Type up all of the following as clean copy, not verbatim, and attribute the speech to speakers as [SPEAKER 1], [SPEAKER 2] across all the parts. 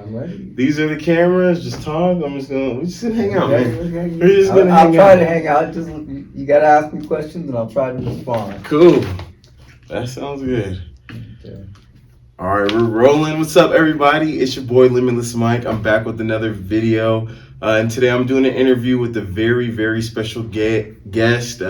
[SPEAKER 1] I'm ready.
[SPEAKER 2] These are the cameras. Just talk. We're just gonna hang out, man.
[SPEAKER 1] Okay.
[SPEAKER 2] We're just gonna
[SPEAKER 1] I'll
[SPEAKER 2] hang
[SPEAKER 1] try
[SPEAKER 2] out.
[SPEAKER 1] to hang out. Just you gotta ask me questions, and I'll try to respond.
[SPEAKER 2] Cool. That sounds good.
[SPEAKER 1] Okay.
[SPEAKER 2] All right, we're rolling. What's up, everybody? It's your boy Limitless Mike. I'm back with another video, and today I'm doing an interview with a very, very special guest.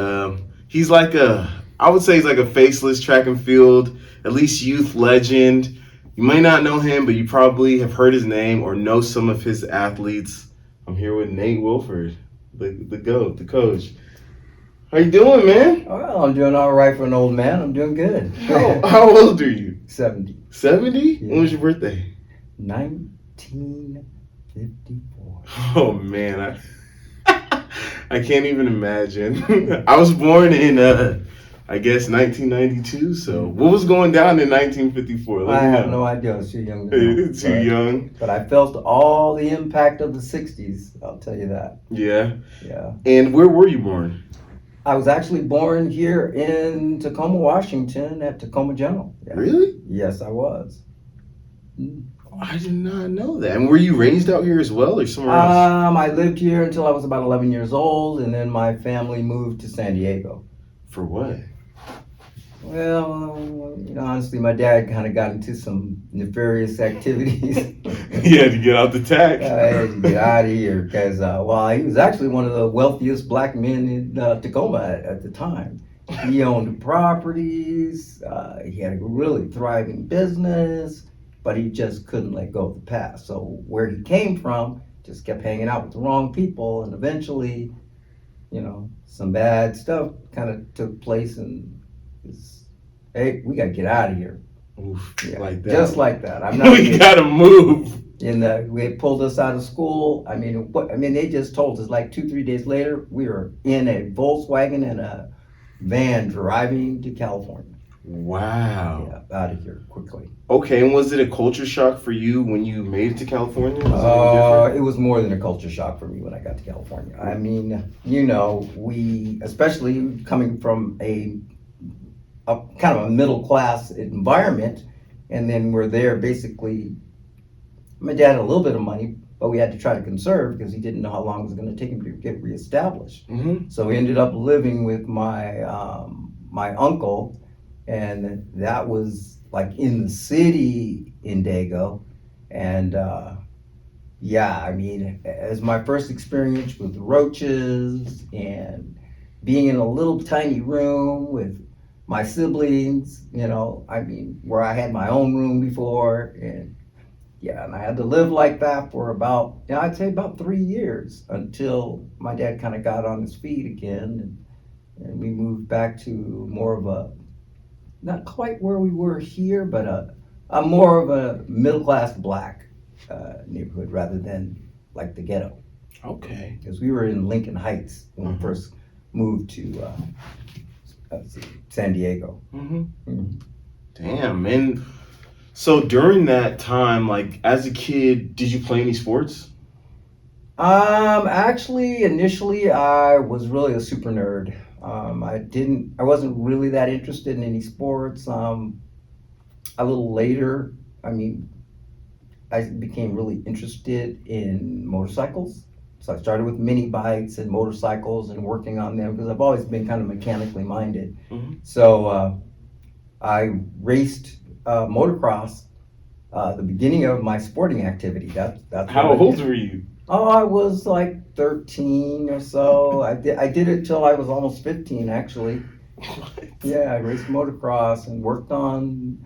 [SPEAKER 2] He's like I would say he's like a faceless track and field, at least youth legend. You might not know him, but you probably have heard his name or know some of his athletes. I'm here with Nate Wilford, the GOAT, the coach. How you doing, man?
[SPEAKER 1] Well, I'm doing all right for an old man. I'm doing good.
[SPEAKER 2] How old are you?
[SPEAKER 1] 70.
[SPEAKER 2] 70?
[SPEAKER 1] Yeah.
[SPEAKER 2] When was your birthday?
[SPEAKER 1] 1954.
[SPEAKER 2] Oh man, I can't even imagine. I was born in I guess 1992. So what was going down in 1954?
[SPEAKER 1] I have no idea. I was too young to know.
[SPEAKER 2] Too young.
[SPEAKER 1] But I felt all the impact of the 60s. I'll tell you that.
[SPEAKER 2] Yeah.
[SPEAKER 1] Yeah.
[SPEAKER 2] And where were you born?
[SPEAKER 1] I was actually born here in Tacoma, Washington at Tacoma General. Yeah.
[SPEAKER 2] Really?
[SPEAKER 1] Yes, I was.
[SPEAKER 2] I did not know that. And were you raised out here as well or somewhere else?
[SPEAKER 1] I lived here until I was about 11 years old, and then my family moved to San Diego.
[SPEAKER 2] For what?
[SPEAKER 1] Well, honestly, my dad kind of got into some nefarious activities.
[SPEAKER 2] He had to get out the tax.
[SPEAKER 1] I had to get out of here because, he was actually one of the wealthiest black men in Tacoma at the time. He owned properties. He had a really thriving business, but he just couldn't let go of the past. So where he came from, just kept hanging out with the wrong people, and eventually, some bad stuff kind of took place, and hey, we gotta get out of here.
[SPEAKER 2] Oof,
[SPEAKER 1] Yeah,
[SPEAKER 2] like that.
[SPEAKER 1] just like that. I'm not.
[SPEAKER 2] We gotta move.
[SPEAKER 1] We had pulled us out of school. They just told us like 2-3 days later we were in a Volkswagen and a van driving to California.
[SPEAKER 2] Wow.
[SPEAKER 1] Yeah, out of here quickly.
[SPEAKER 2] Okay, and was it a culture shock for you when you made it to California?
[SPEAKER 1] It was more than a culture shock for me when I got to California. I mean, we, especially coming from a kind of a middle class environment, and then we're there basically. My dad had a little bit of money, but we had to try to conserve because he didn't know how long it was going to take him to get reestablished.
[SPEAKER 2] Mm-hmm.
[SPEAKER 1] So we ended up living with my uncle, and that was like in the city in Dago. And as my first experience with roaches and being in a little tiny room with my siblings, where I had my own room before, and I had to live like that for about, I'd say about 3 years until my dad kind of got on his feet again, and we moved back to more of a, not quite where we were here, but a more of a middle-class black neighborhood rather than like the ghetto.
[SPEAKER 2] Okay.
[SPEAKER 1] Because we were in Lincoln Heights when we first moved to San Diego.
[SPEAKER 2] Mm-hmm.
[SPEAKER 1] Mm-hmm.
[SPEAKER 2] Damn, and so during that time, like as a kid, did you play any sports?
[SPEAKER 1] Actually, initially, I was really a super nerd. I wasn't really that interested in any sports. A little later, I became really interested in motorcycles. So I started with mini bikes and motorcycles and working on them because I've always been kind of mechanically minded.
[SPEAKER 2] Mm-hmm.
[SPEAKER 1] So I raced motocross, the beginning of my sporting activity. That's
[SPEAKER 2] How old were you?
[SPEAKER 1] Oh, I was like 13 or so. I did it till I was almost 15, actually.
[SPEAKER 2] What?
[SPEAKER 1] Yeah, I raced motocross and worked on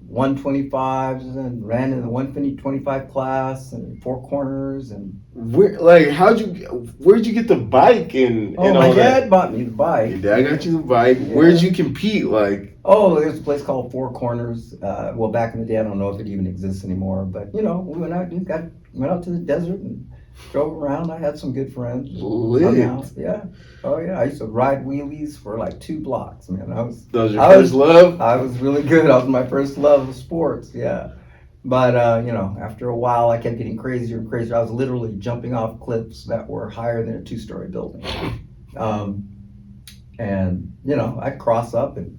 [SPEAKER 1] 125s and ran in the 125 class and four corners and.
[SPEAKER 2] Where'd you get the bike and all
[SPEAKER 1] my
[SPEAKER 2] that?
[SPEAKER 1] dad bought me the bike.
[SPEAKER 2] Your dad got you the bike.
[SPEAKER 1] Yeah.
[SPEAKER 2] Where'd you compete? Like.
[SPEAKER 1] Oh, there's a place called Four Corners. Back in the day, I don't know if it even exists anymore. But we went out to the desert and drove around. I had some good friends.
[SPEAKER 2] Lit.
[SPEAKER 1] Yeah. Oh yeah. I used to ride wheelies for like 2 blocks, man.
[SPEAKER 2] That was your first love?
[SPEAKER 1] I was really good. That was my first love of sports. Yeah. But after a while, I kept getting crazier and crazier. I was literally jumping off cliffs that were higher than a 2-story building. I'd cross up and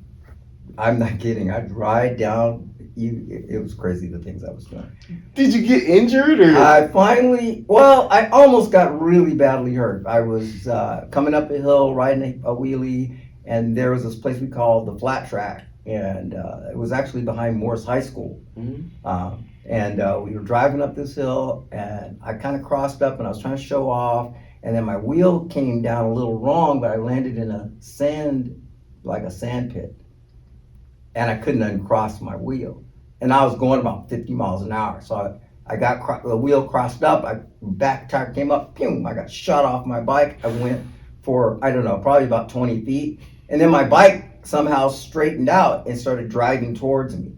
[SPEAKER 1] I'm not kidding. I'd ride down it was crazy the things I was doing.
[SPEAKER 2] Did you get injured or?
[SPEAKER 1] I almost got really badly hurt. I was coming up a hill, riding a wheelie, and there was this place we called the flat track, and it was actually behind Morse High School.
[SPEAKER 2] Mm-hmm.
[SPEAKER 1] We were driving up this hill, and I kind of crossed up, and I was trying to show off, and then my wheel came down a little wrong, but I landed in a sand pit, and I couldn't uncross my wheel. And I was going about 50 miles an hour, so I got the wheel crossed up, back tire came up, boom, I got shot off my bike. I went for, I don't know, probably about 20 feet, and then my bike somehow straightened out and started driving towards me.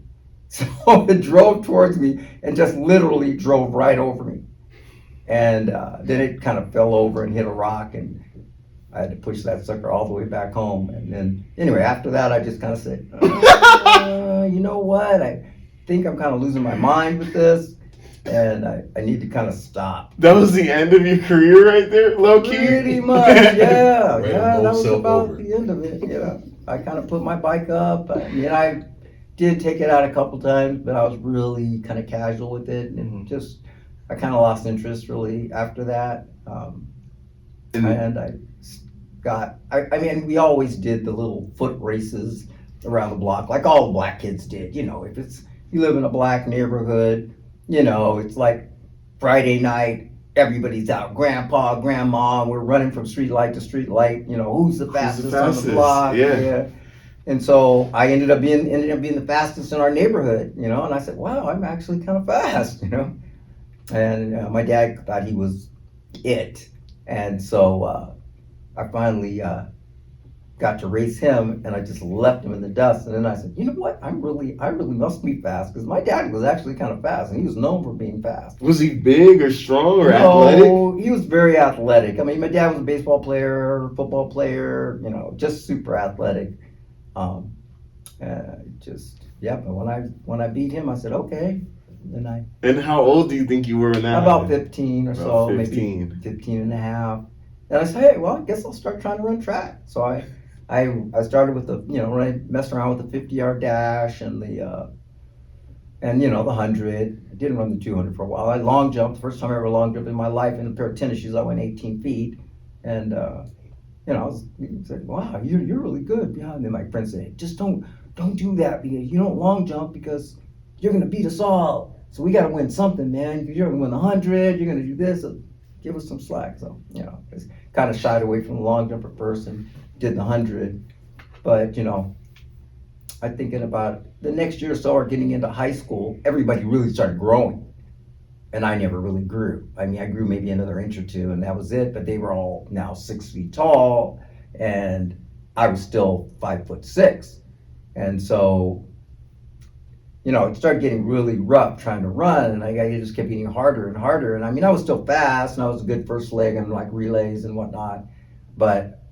[SPEAKER 1] So it drove towards me and just literally drove right over me. And then it kind of fell over and hit a rock, and I had to push that sucker all the way back home. And then, anyway, after that, I just kind of said, you know what? I think I'm kind of losing my mind with this, and I need to kind of stop.
[SPEAKER 2] That was the end of your career right there, low key?
[SPEAKER 1] Pretty much, yeah.
[SPEAKER 3] Right,
[SPEAKER 1] Yeah, that was about
[SPEAKER 3] over.
[SPEAKER 1] the end of it. Yeah. I kind of put my bike up. I mean, I did take it out a couple times, but I was really kind of casual with it, and just, I kind of lost interest really after that. And I mean, we always did the little foot races around the block, like all the black kids did. You know, if you live in a black neighborhood, you know, it's like Friday night, everybody's out, grandpa, grandma, we're running from street light to street light, you know, who's the fastest on the block?
[SPEAKER 2] Yeah.
[SPEAKER 1] And so I ended up being the fastest in our neighborhood, you know, and I said, wow, I'm actually kind of fast, you know. And my dad thought he was it. And so I finally got to race him, and I just left him in the dust. And then I said, you know what? I really must be fast, because my dad was actually kind of fast, and he was known for being fast.
[SPEAKER 2] Was he big or strong or athletic?
[SPEAKER 1] No, he was very athletic. I mean, my dad was a baseball player, football player, you know, just super athletic. But when I beat him, I said, okay.
[SPEAKER 2] And how old do you think you were now?
[SPEAKER 1] About 15 or so,
[SPEAKER 2] 15.
[SPEAKER 1] maybe 15 and a half. And I said, hey, well, I guess I'll start trying to run track. So I started with I messed around with the 50-yard dash and the 100. I didn't run the 200 for a while. I long jumped, first time I ever long jumped in my life in a pair of tennis shoes. I went 18 feet. And, I said, wow, you're really good. And then my friend said, just don't do that, because you don't long jump, because you're going to beat us all. So we got to win something, man. Because you're going to win the 100, you're going to do this. So give us some slack. So, it's kind of shied away from the long jump at first and did the 100. But, I think in about the next year or so, or getting into high school, everybody really started growing. And I never really grew. I mean, I grew maybe another inch or two, and that was it. But they were all now 6 feet tall, and I was still 5'6". And so, it started getting really rough trying to run, and I just kept getting harder and harder. And I mean, I was still fast, and I was a good first leg and like relays and whatnot, but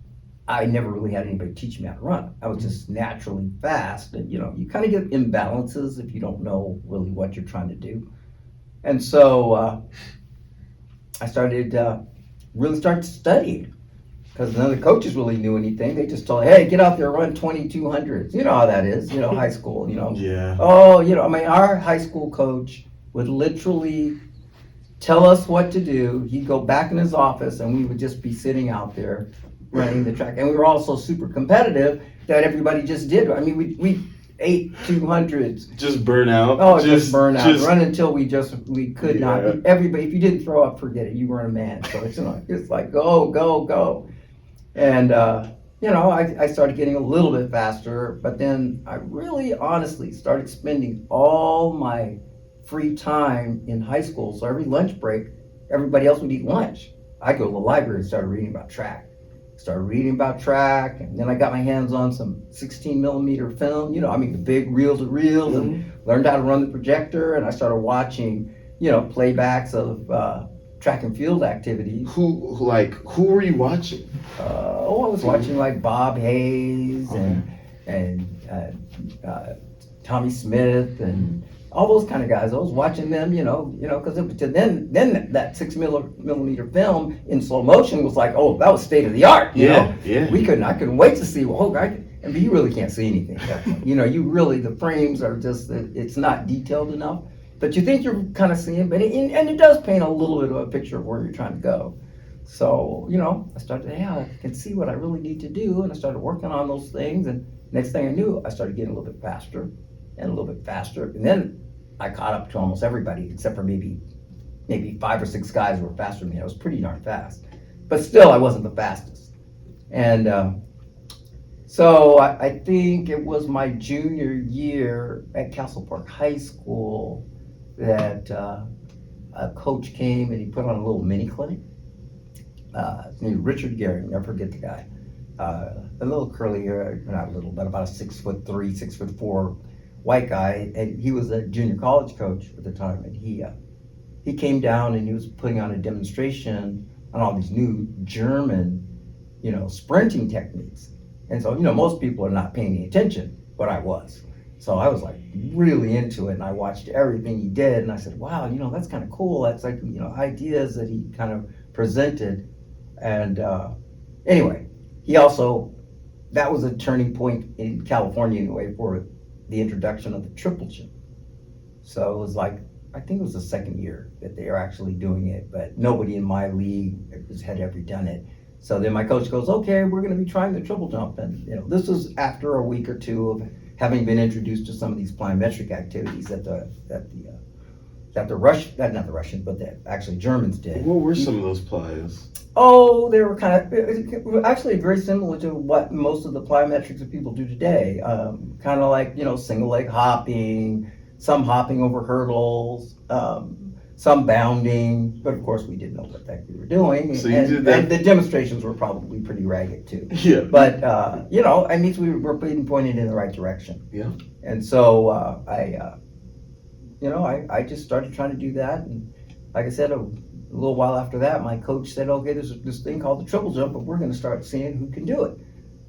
[SPEAKER 1] I never really had anybody teach me how to run. I was just naturally fast, and you kind of get imbalances if you don't know really what you're trying to do. And so I started studying, because none of the coaches really knew anything. They just told, hey, get out there, run 2200s. You know how that is, high school,
[SPEAKER 2] Yeah.
[SPEAKER 1] Oh, our high school coach would literally tell us what to do. He'd go back in his office, and we would just be sitting out there running the track. And we were also super competitive that everybody just did. I mean, we ate 200s.
[SPEAKER 2] Just burn out.
[SPEAKER 1] Oh, just burn out. Run until we could not.
[SPEAKER 2] Yeah.
[SPEAKER 1] Everybody, if you didn't throw up, forget it. You weren't a man. So it's like go. And I started getting a little bit faster, but then I really honestly started spending all my free time in high school. So every lunch break, everybody else would eat lunch. I'd go to the library and start reading about track. And then I got my hands on some 16 millimeter film, the big reel-to-reel, and learned how to run the projector, and I started watching, playbacks of track and field activities.
[SPEAKER 2] Who were you watching?
[SPEAKER 1] I was watching like Bob Hayes and Tommy Smith and all those kind of guys. I was watching them, because then that 6 millimeter film in slow motion was like, oh, that was state of the art.
[SPEAKER 2] Yeah.
[SPEAKER 1] I couldn't wait to see. Well, And you really can't see anything at that point. You know, the frames are just, it's not detailed enough. But you think you're kind of seeing, and it does paint a little bit of a picture of where you're trying to go. So, you know, I started, I can see what I really need to do. And I started working on those things. And next thing I knew, I started getting a little bit faster and a little bit faster. And then I caught up to almost everybody, except for maybe 5 or 6 guys who were faster than me. I was pretty darn fast. But still, I wasn't the fastest. And so I think it was my junior year at Castle Park High School that a coach came and he put on a little mini clinic. His name was Richard Gary, never forget the guy. A little curly hair, not little, but about a 6'3", 6'4" white guy, and he was a junior college coach at the time. And he came down and he was putting on a demonstration on all these new German, you know, sprinting techniques. And so, you know, most people are not paying any attention, but I was. So I was like really into it, and I watched everything he did, and I said, wow, you know, that's kind of cool. That's like, you know, ideas that he kind of presented. And anyway, that was a turning point in California anyway for the introduction of the triple jump. So it was like, I think it was the second year that they were actually doing it, but nobody in my league had ever done it. So then my coach goes, okay, we're going to be trying the triple jump. And, you know, this was after a week or two of having been introduced to some of these plyometric activities that the actually Germans did.
[SPEAKER 2] What were some of those plyos?
[SPEAKER 1] Oh, they were actually very similar to what most of the plyometrics that people do today. Kind of like, you know, single leg hopping, some hopping over hurdles, some bounding, but of course we didn't know what the heck we were doing.
[SPEAKER 2] So you did that.
[SPEAKER 1] And the demonstrations were probably pretty ragged too.
[SPEAKER 2] Yeah.
[SPEAKER 1] But, you know, I mean, we were being pointed in the right direction.
[SPEAKER 2] Yeah.
[SPEAKER 1] And so I just started trying to do that. And like I said, a little while after that, my coach said, okay, there's this thing called the triple jump, but we're going to start seeing who can do it.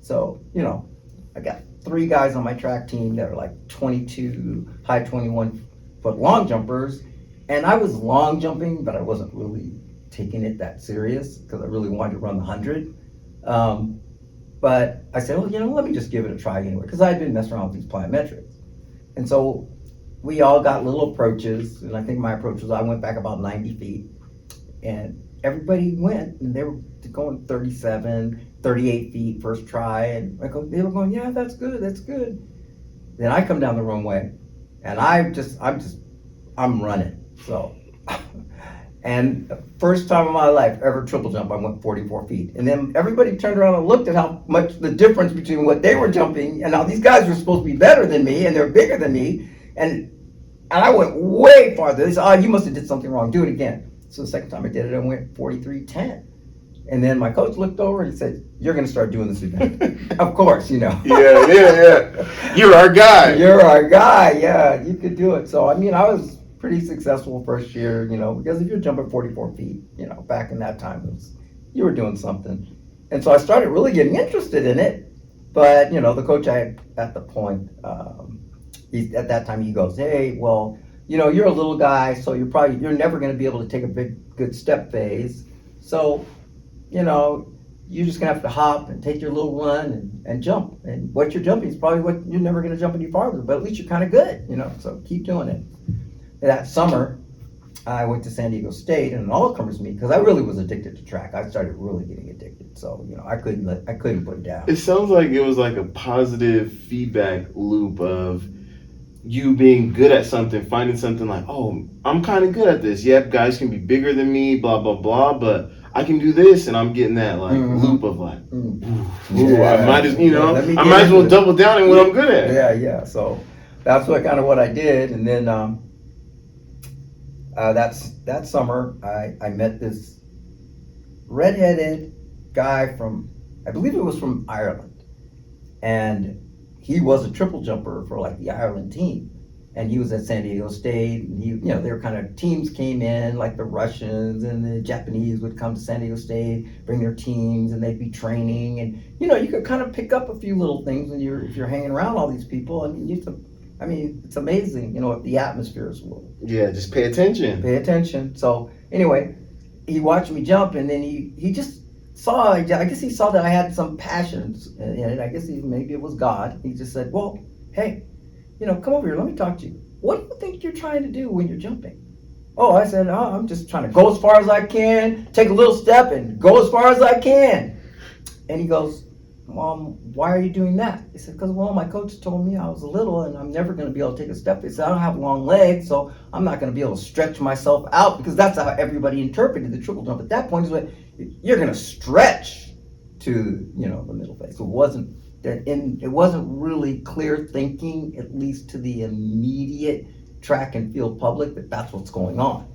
[SPEAKER 1] So, you know, I got 3 guys on my track team that are like 22, high 21 foot long jumpers. And I was long jumping, but I wasn't really taking it that serious because I really wanted to run the 100. But I said, well, you know, let me just give it a try anyway, because I had been messing around with these plyometrics. And so we all got little approaches, and I think my approach was I went back about 90 feet, and everybody went, and they were going 37, 38 feet first try, and they were going, yeah, that's good, that's good. Then I come down the wrong way, and I'm running. So, and the first time in my life ever triple jump, I went 44 feet. And then everybody turned around and looked at how much the difference between what they were jumping and now these guys were supposed to be better than me and they're bigger than me. And I went way farther. They said, oh, you must have did something wrong. Do it again. So the second time I did it, I went 43.10. And then my coach looked over and he said, you're going to start doing this again. Of course, you know.
[SPEAKER 2] Yeah. You're our guy.
[SPEAKER 1] You're our guy. Yeah, you could do it. So, I mean, I was pretty successful first year, you know, because if you're jumping 44 feet, you know, back in that time, you were doing something. And so I started really getting interested in it. But, you know, the coach at the point, at that time, he goes, hey, well, you know, you're a little guy, so you're never going to be able to take a good step phase. So, you know, you're just gonna have to hop and take your little run and jump. And what you're jumping is probably what you're never gonna jump any farther, but at least you're kind of good, you know, so keep doing it. That summer, I went to San Diego State, and an all-comers meet, because I really was addicted to track. I started really getting addicted, so, you know, I couldn't put it down.
[SPEAKER 2] It sounds like it was like a positive feedback loop of you being good at something, finding something like, oh, I'm kind of good at this. Yep, guys can be bigger than me, blah, blah, blah, but I can do this, and I'm getting that like loop of like, I might as well double down on what I'm good at.
[SPEAKER 1] Yeah. So that's what I did, and then that summer I met this redheaded guy from, I believe it was from Ireland, and he was a triple jumper for like the Ireland team. And he was at San Diego State, and they were kind of, teams came in, like the Russians and the Japanese would come to San Diego State, bring their teams, and they'd be training. And, you know, you could kind of pick up a few little things when if you're hanging around all these people. I mean, it's amazing, you know, the atmosphere is little.
[SPEAKER 2] Yeah, just pay attention.
[SPEAKER 1] So anyway, he watched me jump, and then he just I guess he saw that I had some passions in it. I guess maybe it was God. He just said, well, hey, come over here. Let me talk to you. What do you think you're trying to do when you're jumping? Oh, I said, I'm just trying to go as far as I can, take a little step and go as far as I can. And he goes, Mom, why are you doing that? He said, because, my coach told me I was little and I'm never going to be able to take a step. He said, I don't have long legs, so I'm not going to be able to stretch myself out, because that's how everybody interpreted the triple jump at that point, is that you're going to stretch to, the middle phase. So it wasn't really clear thinking, at least to the immediate track and field public, that that's what's going on.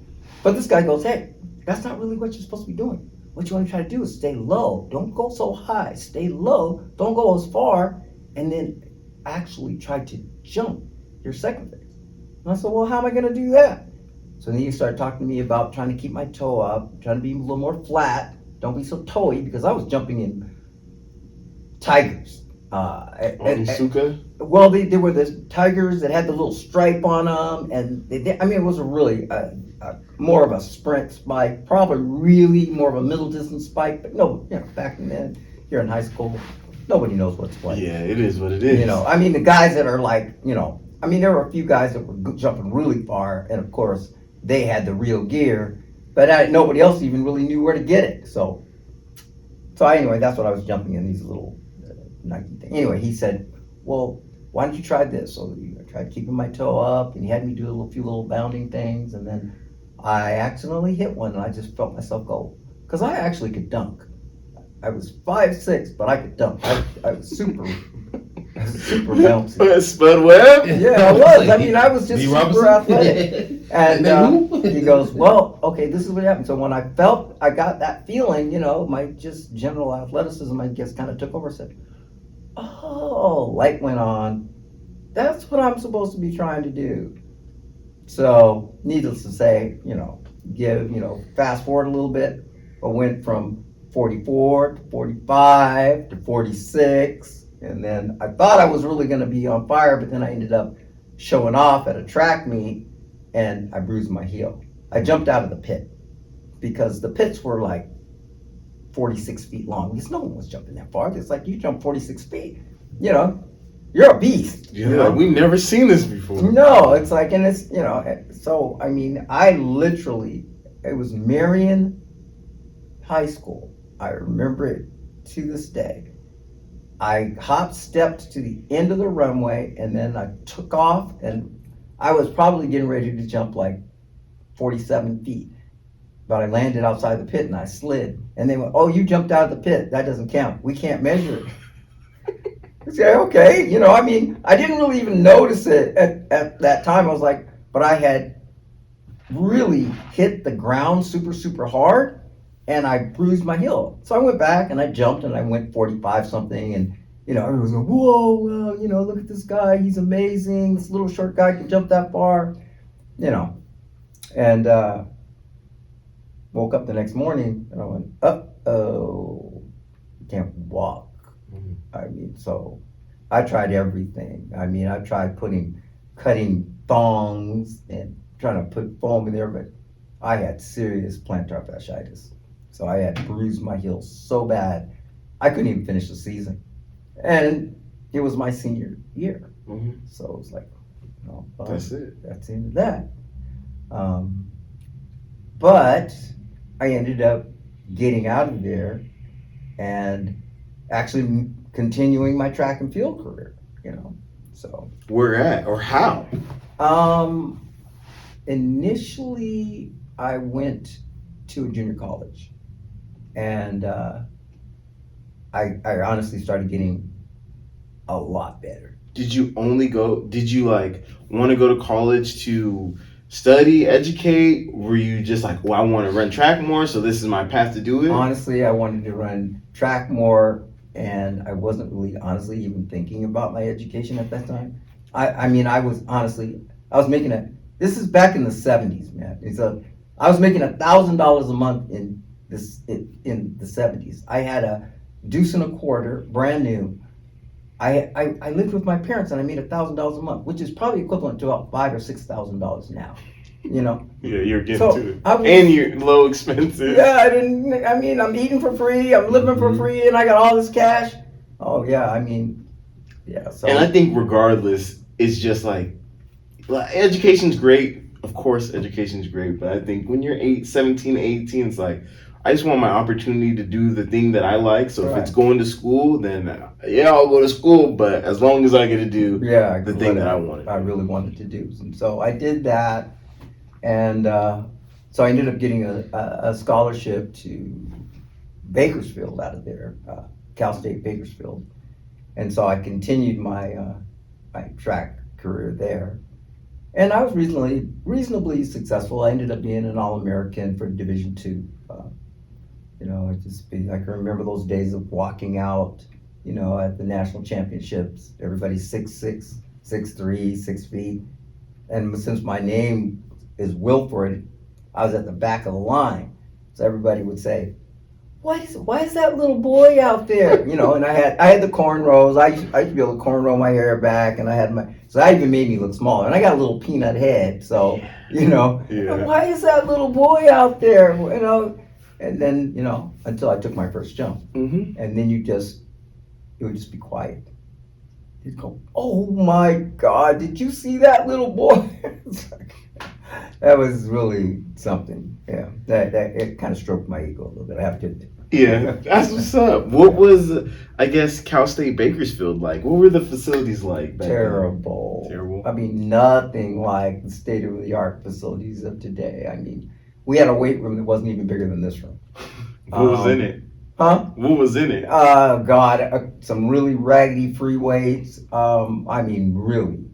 [SPEAKER 1] But this guy goes, hey, that's not really what you're supposed to be doing. What you want to try to do is stay low. Don't go so high. Stay low. Don't go as far. And then actually try to jump your second phase. And I said, well, how am I going to do that? So then you start talking to me about trying to keep my toe up, trying to be a little more flat. Don't be so toey, because I was jumping in tigers.
[SPEAKER 2] Onisuka?
[SPEAKER 1] Well, they were the tigers that had the little stripe on them, and it was a really more of a sprint spike, probably really more of a middle distance spike. But no, back then, you're in high school, nobody knows what's what.
[SPEAKER 2] Yeah, it is what it is.
[SPEAKER 1] The guys that are like, there were a few guys that were jumping really far, and of course, they had the real gear, but nobody else even really knew where to get it. So anyway, that's what I was jumping in, these little Nike things. Anyway, he said, well, why don't you try this? So I tried keeping my toe up, and he had me do a few little bounding things, and then I accidentally hit one, and I just felt myself go, because I actually could dunk. I was 5'6", but I could dunk. I was super bouncy.
[SPEAKER 2] Spud Webb?
[SPEAKER 1] Yeah, I was. I was just super athletic. And he goes, well, okay, this is what happened. So when I got that feeling, my just general athleticism, I guess, kind of took over. I said, oh, light went on. That's what I'm supposed to be trying to do. So needless to say, fast forward a little bit, I went from 44 to 45 to 46. And then I thought I was really going to be on fire, but then I ended up showing off at a track meet, and I bruised my heel. I jumped out of the pit, because the pits were like 46 feet long, because no one was jumping that far. It's like, you jump 46 feet, you're a beast.
[SPEAKER 2] Yeah, we've never seen this before.
[SPEAKER 1] No, it's like, and it's, so, I literally, it was Marion High School. I remember it to this day. I stepped to the end of the runway, and then I took off, and I was probably getting ready to jump like 47 feet. But I landed outside the pit, and I slid. And they went, oh, you jumped out of the pit. That doesn't count. We can't measure it. I said, okay. I didn't really even notice it at that time. I was like, but I had really hit the ground super, super hard, and I bruised my heel. So I went back and I jumped, and I went 45 something, and everyone was going, whoa, well, look at this guy, he's amazing. This little short guy can jump that far, and woke up the next morning, and I went, uh-oh, can't walk. So I tried everything. I tried cutting thongs and trying to put foam in there, but I had serious plantar fasciitis. So I had bruised my heel so bad, I couldn't even finish the season. And it was my senior year. Mm-hmm. So it was like,
[SPEAKER 2] that's it.
[SPEAKER 1] That's the end of that. But I ended up getting out of there and actually continuing my track and field career, so.
[SPEAKER 2] Where at, or how?
[SPEAKER 1] Initially, I went to a junior college, and I honestly started getting a lot better.
[SPEAKER 2] Did you want to go to college to study, educate? Were you just like, well, I want to run track more, so this is my path to do it?
[SPEAKER 1] Honestly, I wanted to run track more, and I wasn't really honestly even thinking about my education at that time. I was making this is back in the 70s, man. I was making $1,000 a month in the 70s. I had a deuce and a quarter, brand new. I lived with my parents, and I made $1,000 a month, which is probably equivalent to about $5,000 or $6,000 now. you know.
[SPEAKER 2] Yeah, you're getting
[SPEAKER 1] So,
[SPEAKER 2] to it.
[SPEAKER 1] I was-
[SPEAKER 2] And you're low expenses.
[SPEAKER 1] Yeah, I'm eating for free, I'm living for
[SPEAKER 2] Mhm.
[SPEAKER 1] free, and I got all this cash. Oh yeah, yeah. So
[SPEAKER 2] And I think regardless, it's just like education's great. Of course, education's great. But I think when you're 17, 18, it's like, I just want my opportunity to do the thing that I like. So if it's
[SPEAKER 1] Right.
[SPEAKER 2] going to school, then yeah, I'll go to school. But as long as I get to do
[SPEAKER 1] yeah,
[SPEAKER 2] the thing that I wanted.
[SPEAKER 1] I really wanted to do, and so I did that, and so I ended up getting a scholarship to Bakersfield out of there, Cal State Bakersfield, and so I continued my track career there, and I was reasonably successful. I ended up being an All-American for Division II. I can remember those days of walking out, at the national championships. Everybody's 6'6", 6'3", 6 feet, and since my name is Wilford, I was at the back of the line, so everybody would say, why is that little boy out there? And I had the cornrows. I used to be able to cornrow my hair back, and so that even made me look smaller. And I got a little peanut head, so
[SPEAKER 2] Yeah.
[SPEAKER 1] why is that little boy out there? And then until I took my first jump,
[SPEAKER 2] Mm-hmm.
[SPEAKER 1] and then it would just be quiet. You'd go, oh my God, did you see that little boy? It's like, that was really something. Yeah, that it kind of stroked my ego a little bit, I have to admit.
[SPEAKER 2] Yeah, that's what's up. What was, I guess, Cal State Bakersfield like? What were the facilities like back then?
[SPEAKER 1] Terrible.
[SPEAKER 2] Terrible.
[SPEAKER 1] Nothing like the state-of-the-art facilities of today. We had a weight room that wasn't even bigger than this room.
[SPEAKER 2] What was in it?
[SPEAKER 1] Huh?
[SPEAKER 2] What was in it?
[SPEAKER 1] God, some really raggedy free weights. Really,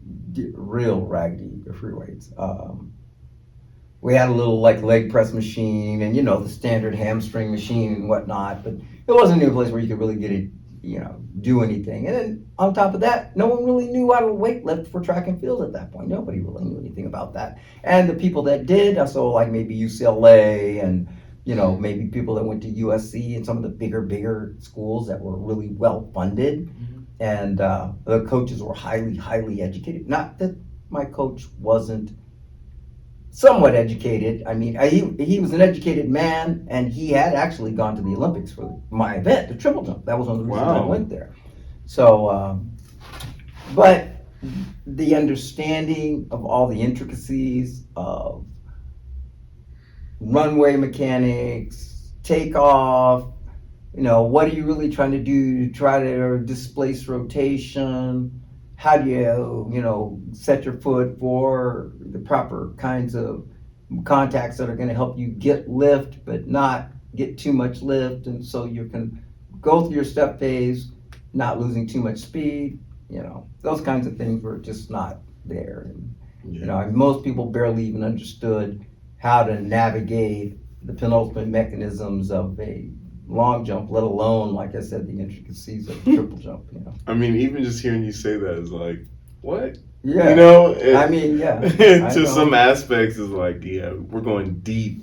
[SPEAKER 1] real raggedy free weights. We had a little leg press machine and the standard hamstring machine and whatnot, but it wasn't a place where you could really get it, do anything. And then on top of that, no one really knew how to weight lift for track and field at that point. Nobody really knew anything about that. And the people that did, so like maybe UCLA and maybe people that went to USC and some of the bigger schools that were really well funded, and the coaches were highly educated. Not that my coach wasn't somewhat educated. He was an educated man, and he had actually gone to the Olympics for my event, the triple jump. That was one of the reasons I went there. So, but the understanding of all the intricacies of runway mechanics, takeoff, what are you really trying to do to try to displace rotation? How do you, set your foot for the proper kinds of contacts that are going to help you get lift, but not get too much lift, and so you can go through your step phase, not losing too much speed. Those kinds of things were just not there. And, most people barely even understood how to navigate the penultimate mechanisms of a long jump, let alone, like I said, the intricacies of the triple jump.
[SPEAKER 2] Even just hearing you say that is like, what?
[SPEAKER 1] Yeah. Yeah.
[SPEAKER 2] To some aspects is like, yeah, we're going deep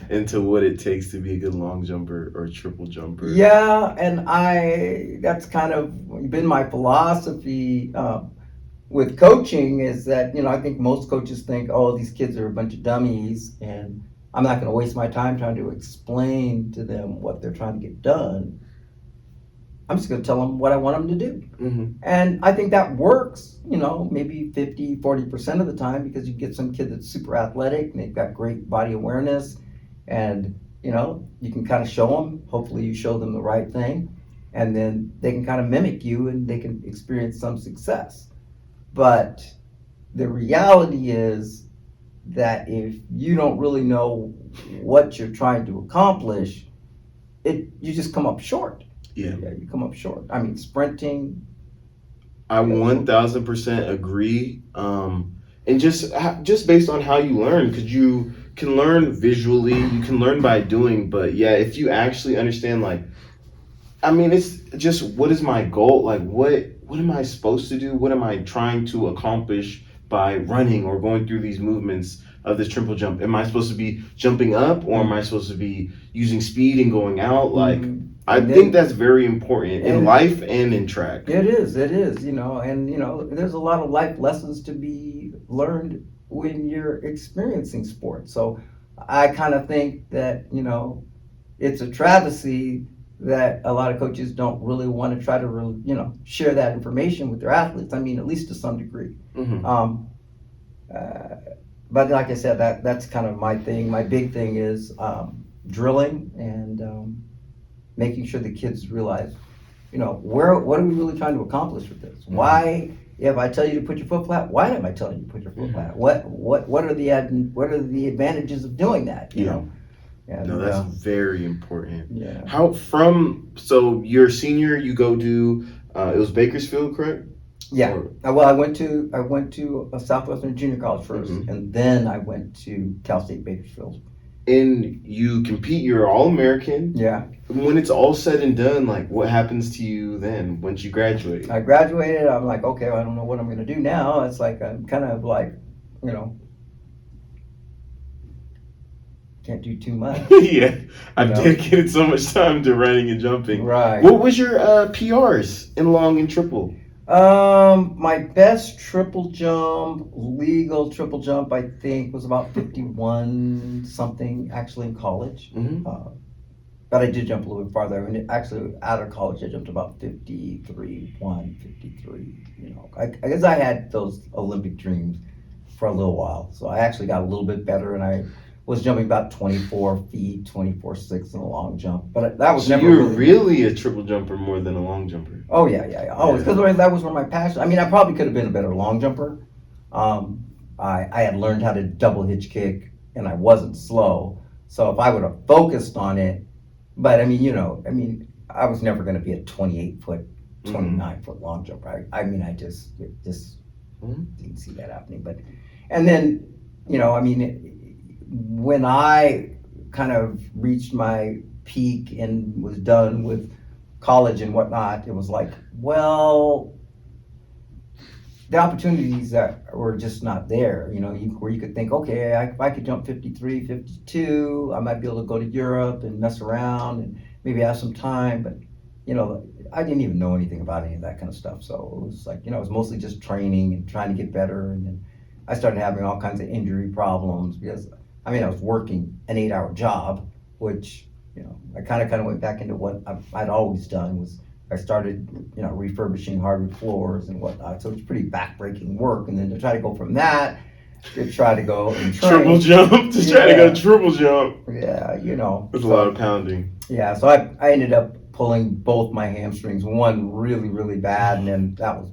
[SPEAKER 2] into what it takes to be a good long jumper or triple jumper.
[SPEAKER 1] Yeah, and that's kind of been my philosophy with coaching, is that, I think most coaches think, oh, these kids are a bunch of dummies, and I'm not going to waste my time trying to explain to them what they're trying to get done. I'm just going to tell them what I want them to do.
[SPEAKER 2] Mm-hmm.
[SPEAKER 1] And I think that works, maybe 50, 40% of the time, because you get some kid that's super athletic and they've got great body awareness, and, you can kind of show them, hopefully you show them the right thing, and then they can kind of mimic you and they can experience some success. But the reality is that if you don't really know what you're trying to accomplish, you just come up short.
[SPEAKER 2] Yeah,
[SPEAKER 1] you come up short. Sprinting.
[SPEAKER 2] I 1000% agree. And just based on how you learn, because you can learn visually, you can learn by doing, but yeah, if you actually understand, it's just, what is my goal? What am I supposed to do? What am I trying to accomplish by running or going through these movements of this triple jump? Am I supposed to be jumping up, or am I supposed to be using speed and going out? I think that's very important in life and in track.
[SPEAKER 1] It is, and there's a lot of life lessons to be learned when you're experiencing sports. So I kind of think that, it's a travesty that a lot of coaches don't really want to try to, share that information with their athletes. I mean, at least to some degree.
[SPEAKER 2] Mm-hmm.
[SPEAKER 1] But like I said, that's kind of my thing. My big thing is drilling and making sure the kids realize, what are we really trying to accomplish with this?
[SPEAKER 2] Mm-hmm.
[SPEAKER 1] Why, if I tell you to put your foot flat, why am I telling you to put your foot flat? What are the advantages of doing that? You know? And,
[SPEAKER 2] no, that's very important.
[SPEAKER 1] Yeah.
[SPEAKER 2] So you're a senior, you go to it was Bakersfield, correct?
[SPEAKER 1] Yeah. Well, I went to a Southwestern Junior College first,
[SPEAKER 2] Mm-hmm.
[SPEAKER 1] and then I went to Cal State Bakersfield.
[SPEAKER 2] And you compete, you're All-American.
[SPEAKER 1] Yeah.
[SPEAKER 2] When it's all said and done, like, what happens to you then once you graduate?
[SPEAKER 1] I graduated. I'm like, okay, well, I don't know what I'm going to do now. It's like I'm kind of like, can't do too much.
[SPEAKER 2] Yeah, I've dedicated so much time to running and jumping.
[SPEAKER 1] Right.
[SPEAKER 2] What was your PRs in long and triple?
[SPEAKER 1] My best legal triple jump, I think, was about 51 something actually in college.
[SPEAKER 2] Mm-hmm.
[SPEAKER 1] But I did jump a little bit farther. I mean, actually, out of college, I jumped about 53. I guess I had those Olympic dreams for a little while. So I actually got a little bit better, and I was jumping about 24 feet, 24.6 in a long jump. But that was
[SPEAKER 2] so
[SPEAKER 1] never
[SPEAKER 2] you were really a triple jumper more than a long jumper.
[SPEAKER 1] Oh, yeah. Oh, because that was where my passion. I mean, I probably could have been a better long jumper. I had learned how to double hitch kick, and I wasn't slow. So if I would have focused on it, but I mean, I was never going to be a 28-foot, 29-foot long jumper. I just didn't see that happening. But, and then, when I kind of reached my peak and was done with college and whatnot, it was like, well, the opportunities that were just not there, where you could think, okay, I could jump 53, 52, I might be able to go to Europe and mess around and maybe have some time, but, I didn't even know anything about any of that kind of stuff. So it was like, it was mostly just training and trying to get better. And then I started having all kinds of injury problems because, I was working an 8-hour job, which, I kind of went back into what I'd always done was I started, refurbishing hardwood floors and whatnot. So it's pretty backbreaking work. And then to try to go from that to try to go and train.
[SPEAKER 2] Triple jump, try to go triple jump.
[SPEAKER 1] Yeah,
[SPEAKER 2] It's a lot of pounding.
[SPEAKER 1] Yeah, so I ended up pulling both my hamstrings, one really, really bad, and then that was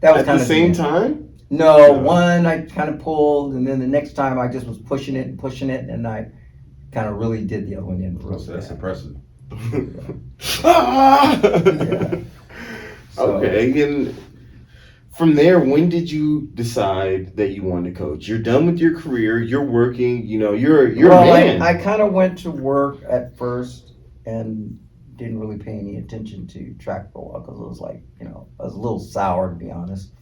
[SPEAKER 2] At
[SPEAKER 1] kind
[SPEAKER 2] the
[SPEAKER 1] of
[SPEAKER 2] same time?
[SPEAKER 1] No, one I kind of pulled, and then the next time I just was pushing it, and I kind of really did the other one in real
[SPEAKER 3] So that's
[SPEAKER 1] bad.
[SPEAKER 3] impressive.
[SPEAKER 1] Yeah. So,
[SPEAKER 2] Okay, and from there, when did you decide that you wanted to coach? You're done with your career. You're working. You're a man.
[SPEAKER 1] I kind of went to work at first and didn't really pay any attention to track for a while because it was like, I was a little sour, to be honest.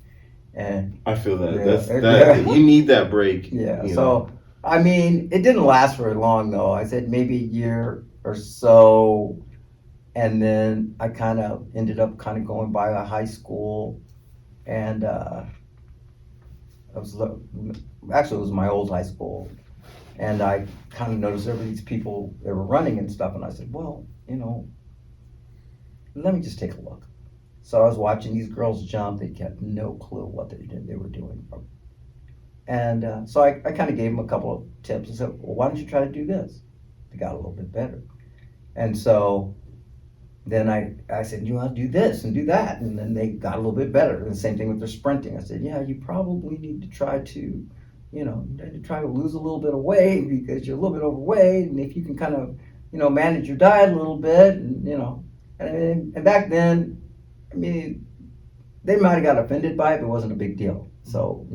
[SPEAKER 1] And
[SPEAKER 2] I feel that.
[SPEAKER 1] Yeah.
[SPEAKER 2] You need that break.
[SPEAKER 1] yeah, so it didn't last very long though. I said maybe a year or so, and then I kind of ended up going by a high school, and it was my old high school, and I kind of noticed there were these people that were running and stuff, and I said, well, let me just take a look. So I was watching these girls jump. They had no clue what they were doing. And so I kind of gave them a couple of tips. I said, well, why don't you try to do this? They got a little bit better. And so then I said, you want to do this and do that. And then they got a little bit better. And the same thing with their sprinting. I said, yeah, you probably need to try to, lose a little bit of weight because you're a little bit overweight. And if you can kind of, manage your diet a little bit, and, and back then, they might have got offended by it, but it wasn't a big deal. So,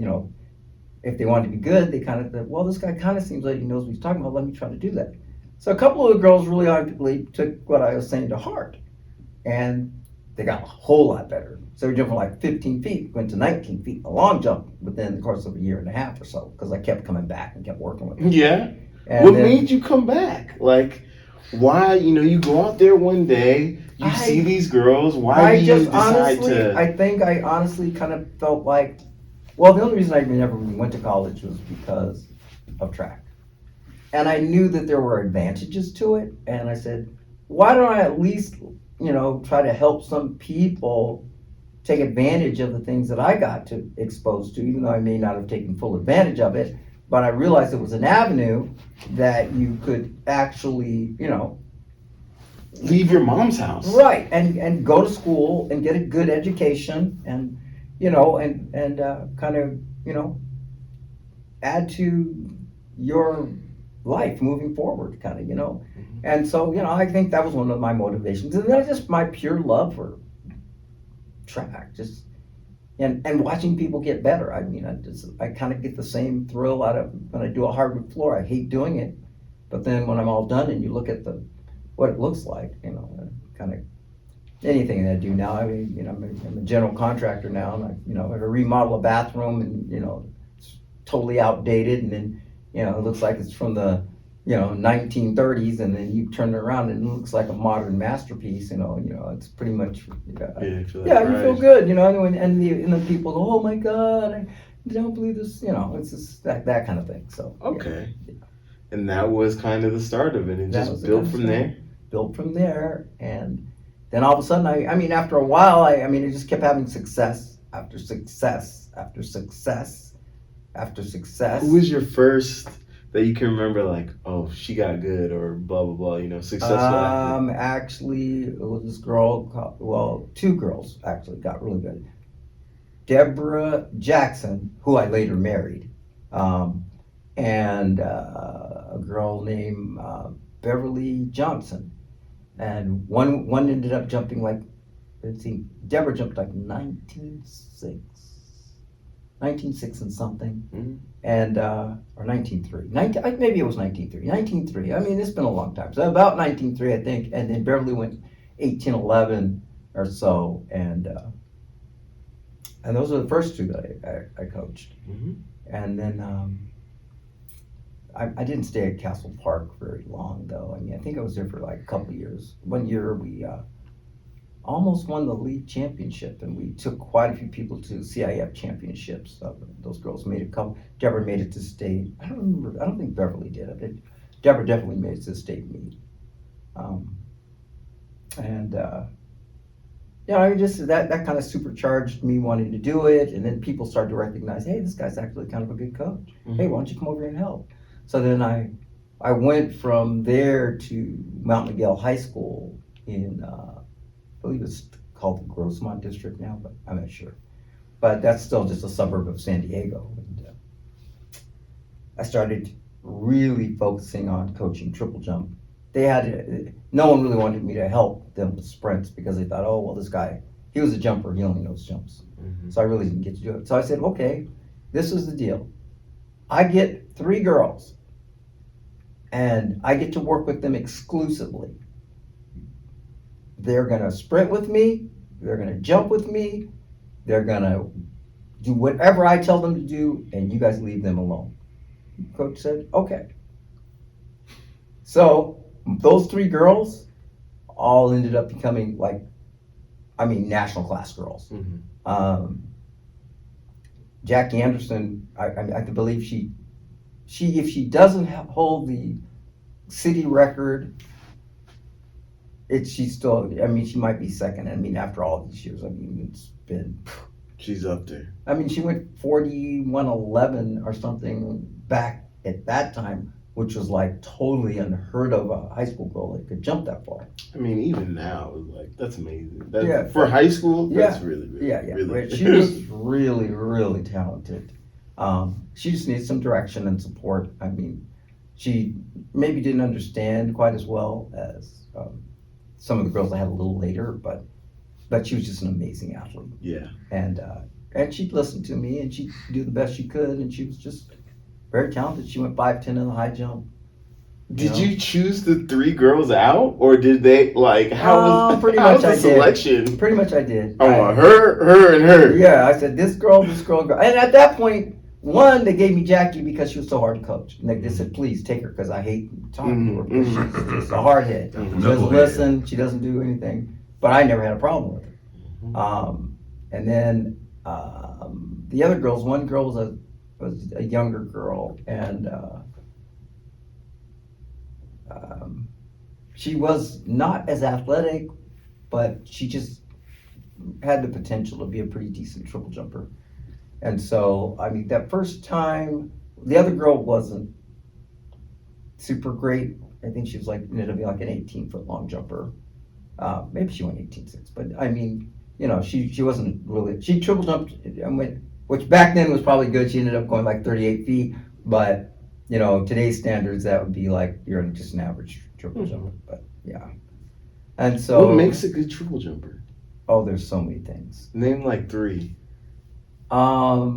[SPEAKER 1] if they wanted to be good, they kind of thought, well, this guy kind of seems like he knows what he's talking about. Let me try to do that. So a couple of the girls really took what I was saying to heart, and they got a whole lot better. So they jumped from like 15 feet, went to 19 feet, a long jump within the course of a year and a half or so, because I kept coming back and kept working with them.
[SPEAKER 2] Yeah.
[SPEAKER 1] And
[SPEAKER 2] What
[SPEAKER 1] then-
[SPEAKER 2] made you come back? Like, why? You go out there one day, you see these girls. Why do you decide to?
[SPEAKER 1] I think I honestly kind of felt like Well, the only reason I never even went to college was because of track. And I knew that there were advantages to it. And I said, why don't I at least, try to help some people take advantage of the things that I got to exposed to, even though I may not have taken full advantage of it. But I realized it was an avenue that you could actually,
[SPEAKER 2] leave your mom's house.
[SPEAKER 1] right, and go to school and get a good education and, kind of, add to your life moving forward, kind of, And so, I think that was one of my motivations. And then just my pure love for track, just and watching people get better. I mean, I kind of get the same thrill out of when I do a hardwood floor. I hate doing it, but then when I'm all done and you look at what it looks like, kind of anything that I do now. I mean, I'm a general contractor now, and I have to remodel a bathroom, and it's totally outdated, and then it looks like it's from the 1930s, and then you turn it around and it looks like a modern masterpiece. It's pretty much
[SPEAKER 2] you
[SPEAKER 1] feel good. And the people go, oh my God, I don't believe this. It's just that kind of thing. So
[SPEAKER 2] okay, and that was kind of the start of it, and just built from there.
[SPEAKER 1] Built from there, and then all of a sudden, I mean, after a while, I just kept having success after success after success after success.
[SPEAKER 2] Who was your first that you can remember, like, oh, she got good, or blah blah blah, successful athlete?
[SPEAKER 1] Actually, it was this girl. Two girls actually got really good. Deborah Jackson, who I later married, and a girl named Beverly Johnson, and one ended up jumping like, let's see, Deborah jumped like 19.6 and something, and or 19.3, maybe it was 19.3. 19.3. I mean, it's been a long time, so about 19.3, I think, and then Beverly went 18.11 or so, and those are the first two that I coached, and then I didn't stay at Castle Park very long, though. I mean, I think I was there for like a couple of years. One year we almost won the league championship, and we took quite a few people to CIF championships. Those girls made a couple. Deborah made it to state. I don't remember. I don't think Beverly did it. Deborah definitely made it to the state meet. I just that kind of supercharged me wanting to do it, and then people started to recognize, hey, this guy's actually kind of a good coach. Hey, why don't you come over here and help? So then I went from there to Mount Miguel High School in, I believe it's called the Grossmont District now, but I'm not sure. But that's still just a suburb of San Diego. And I started really focusing on coaching triple jump. No one really wanted me to help them with sprints because they thought, oh, well, this guy, he was a jumper, he only knows jumps. So I really didn't get to do it. So I said, okay, this is the deal. I get 3 girls, and I get to work with them exclusively. They're gonna sprint with me, they're gonna jump with me, they're gonna do whatever I tell them to do, and you guys leave them alone. Coach said, okay. So those 3 girls all ended up becoming national class girls. Jackie Anderson, I believe she if she doesn't hold the city record, she might be second. I mean, after all these years, it's been.
[SPEAKER 2] She's up there.
[SPEAKER 1] I mean, she went 41.11 or something back at that time, which was like totally unheard of, a high school girl that could jump that far.
[SPEAKER 2] I mean, even now, that's amazing. For high school, that's really, really.
[SPEAKER 1] She was really, really talented. She just needs some direction and support. I mean, she maybe didn't understand quite as well as some of the girls I had a little later, but she was just an amazing athlete.
[SPEAKER 2] Yeah.
[SPEAKER 1] And she'd listen to me, and she'd do the best she could, and she was just very talented. She went 5'10" in the high jump.
[SPEAKER 2] Did you choose the 3 girls out, or did they how was the selection?
[SPEAKER 1] Pretty much I did.
[SPEAKER 2] I want her, and her.
[SPEAKER 1] Yeah, I said this girl, and at that point, one, they gave me Jackie because she was so hard to coach, and they said, please take her because I hate talking to her because she's just a hard head. She doesn't listen, she doesn't do anything, but I never had a problem with her. And then The other girls, one girl was a younger girl, and she was not as athletic, but she just had the potential to be a pretty decent triple jumper. And so, I mean, that first time, the other girl wasn't super great. I think she was like, ended up being like an 18-foot long jumper. Maybe she went 18.6, but I mean, you know, she wasn't really, she triple jumped and went, which back then was probably good. She ended up going like 38 feet, but you know, today's standards, that would be like, you're just an average triple jumper, but yeah. And so.
[SPEAKER 2] What makes a good triple jumper?
[SPEAKER 1] Oh, there's so many things.
[SPEAKER 2] Name like 3.
[SPEAKER 1] A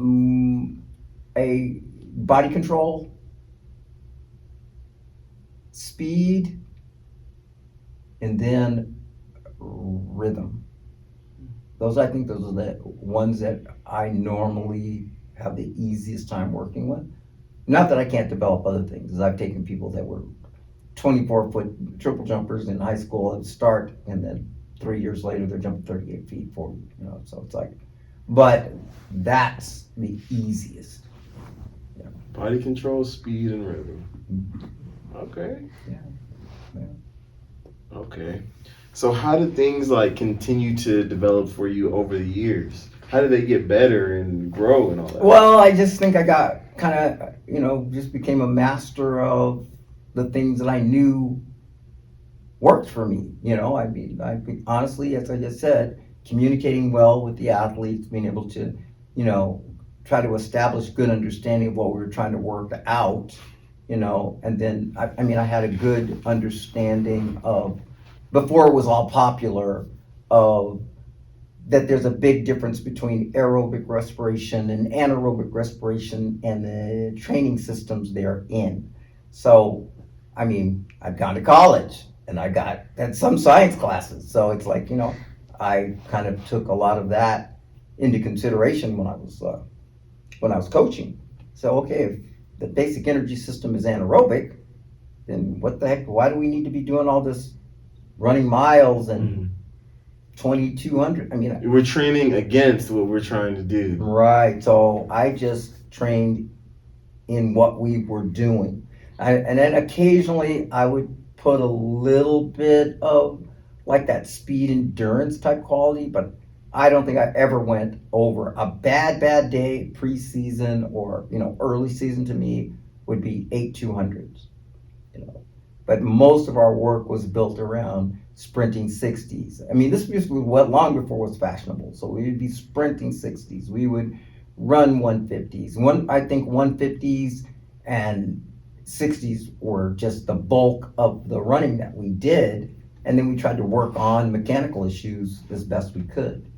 [SPEAKER 1] body control, speed, and then rhythm. I think those are the ones that I normally have the easiest time working with. Not that I can't develop other things, as I've taken people that were 24-foot triple jumpers in high school at start, and then 3 years later they're jumping 38 feet, 40, you know, so it's like, but that's the easiest. Yeah.
[SPEAKER 2] Body control, speed, and rhythm. Okay.
[SPEAKER 1] Yeah.
[SPEAKER 2] Okay. So how did things like continue to develop for you over the years? How did they get better and grow and all that?
[SPEAKER 1] Well, I just think I got kind of, you know, just became a master of the things that I knew worked for me. You know, I mean, honestly, as I just said, communicating well with the athletes, being able to, you know, try to establish good understanding of what we were trying to work out, you know, and then, I mean, I had a good understanding of, before it was all popular, of that there's a big difference between aerobic respiration and anaerobic respiration and the training systems they're in. So, I mean, I've gone to college and had some science classes. So it's like, you know, I kind of took a lot of that into consideration when I was coaching. So, okay, if the basic energy system is anaerobic, then what the heck, why do we need to be doing all this running miles and 2,200? I mean,
[SPEAKER 2] we're training against what we're trying to do.
[SPEAKER 1] Right. So I just trained in what we were doing. And then occasionally I would put a little bit of like that speed endurance type quality, but I don't think I ever went over. A bad day preseason or, you know, early season to me would be 8,200s, you know. But most of our work was built around sprinting 60s. I mean, this was long before it was fashionable. So we would be sprinting 60s. We would run 150s. I think 150s and 60s were just the bulk of the running that we did. And then we tried to work on mechanical issues as best we could.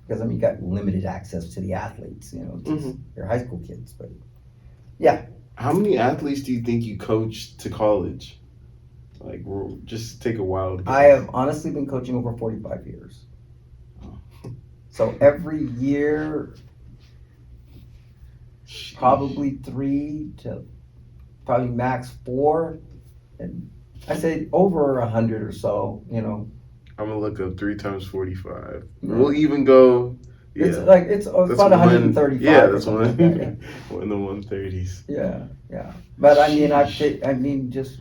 [SPEAKER 1] Because, I mean, you got limited access to the athletes, you know, they're high school kids. But yeah.
[SPEAKER 2] How many athletes do you think you coached to college? Like, just take a wild guess.
[SPEAKER 1] I have honestly been coaching over 45 years. So every year, probably 3 to probably max 4. And I say over 100 or so, you know.
[SPEAKER 2] I'm going to look up 3 times 45. Yeah. We'll even go. Yeah.
[SPEAKER 1] It's about 135.
[SPEAKER 2] Yeah, that's one
[SPEAKER 1] like that, yeah.
[SPEAKER 2] In the 130s.
[SPEAKER 1] Yeah. But I mean, just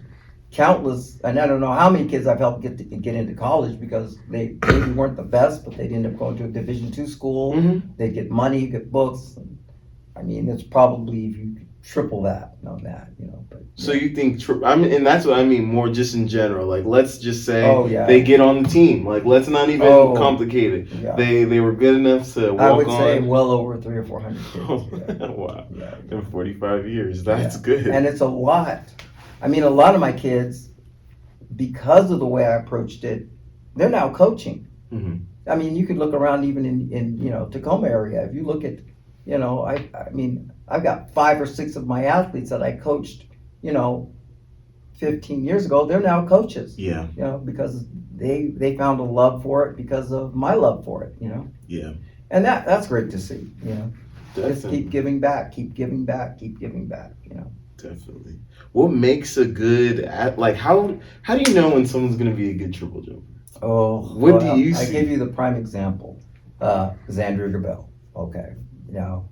[SPEAKER 1] countless, and I don't know how many kids I've helped get into college because they maybe weren't the best, but they'd end up going to a Division II school. They get money, get books. And, I mean, it's probably if you triple that on that, you know. But
[SPEAKER 2] so you think? I mean, and that's what I mean. More just in general. Like, let's just say
[SPEAKER 1] they
[SPEAKER 2] get on the team. Like, let's not even complicate it.
[SPEAKER 1] Yeah.
[SPEAKER 2] They were good enough to walk on.
[SPEAKER 1] I would say well over 300 or 400 kids.
[SPEAKER 2] Wow. In 45 years, that's good.
[SPEAKER 1] And it's a lot. I mean, a lot of my kids, because of the way I approached it, they're now coaching. I mean, you could look around even in you know, Tacoma area. If you look at, you know, I mean, I've got 5 or 6 of my athletes that I coached, you know, 15 years ago. They're now coaches.
[SPEAKER 2] Yeah.
[SPEAKER 1] You know, because they found a love for it because of my love for it, you know.
[SPEAKER 2] Yeah.
[SPEAKER 1] And that's great to see, you know.
[SPEAKER 2] Definitely.
[SPEAKER 1] Just keep giving back, you know.
[SPEAKER 2] Definitely. What makes a good like how do you know when someone's going to be a good triple jumper?
[SPEAKER 1] Oh,
[SPEAKER 2] what do you see?
[SPEAKER 1] I give you the prime example, Xander Gabel. Okay. Now,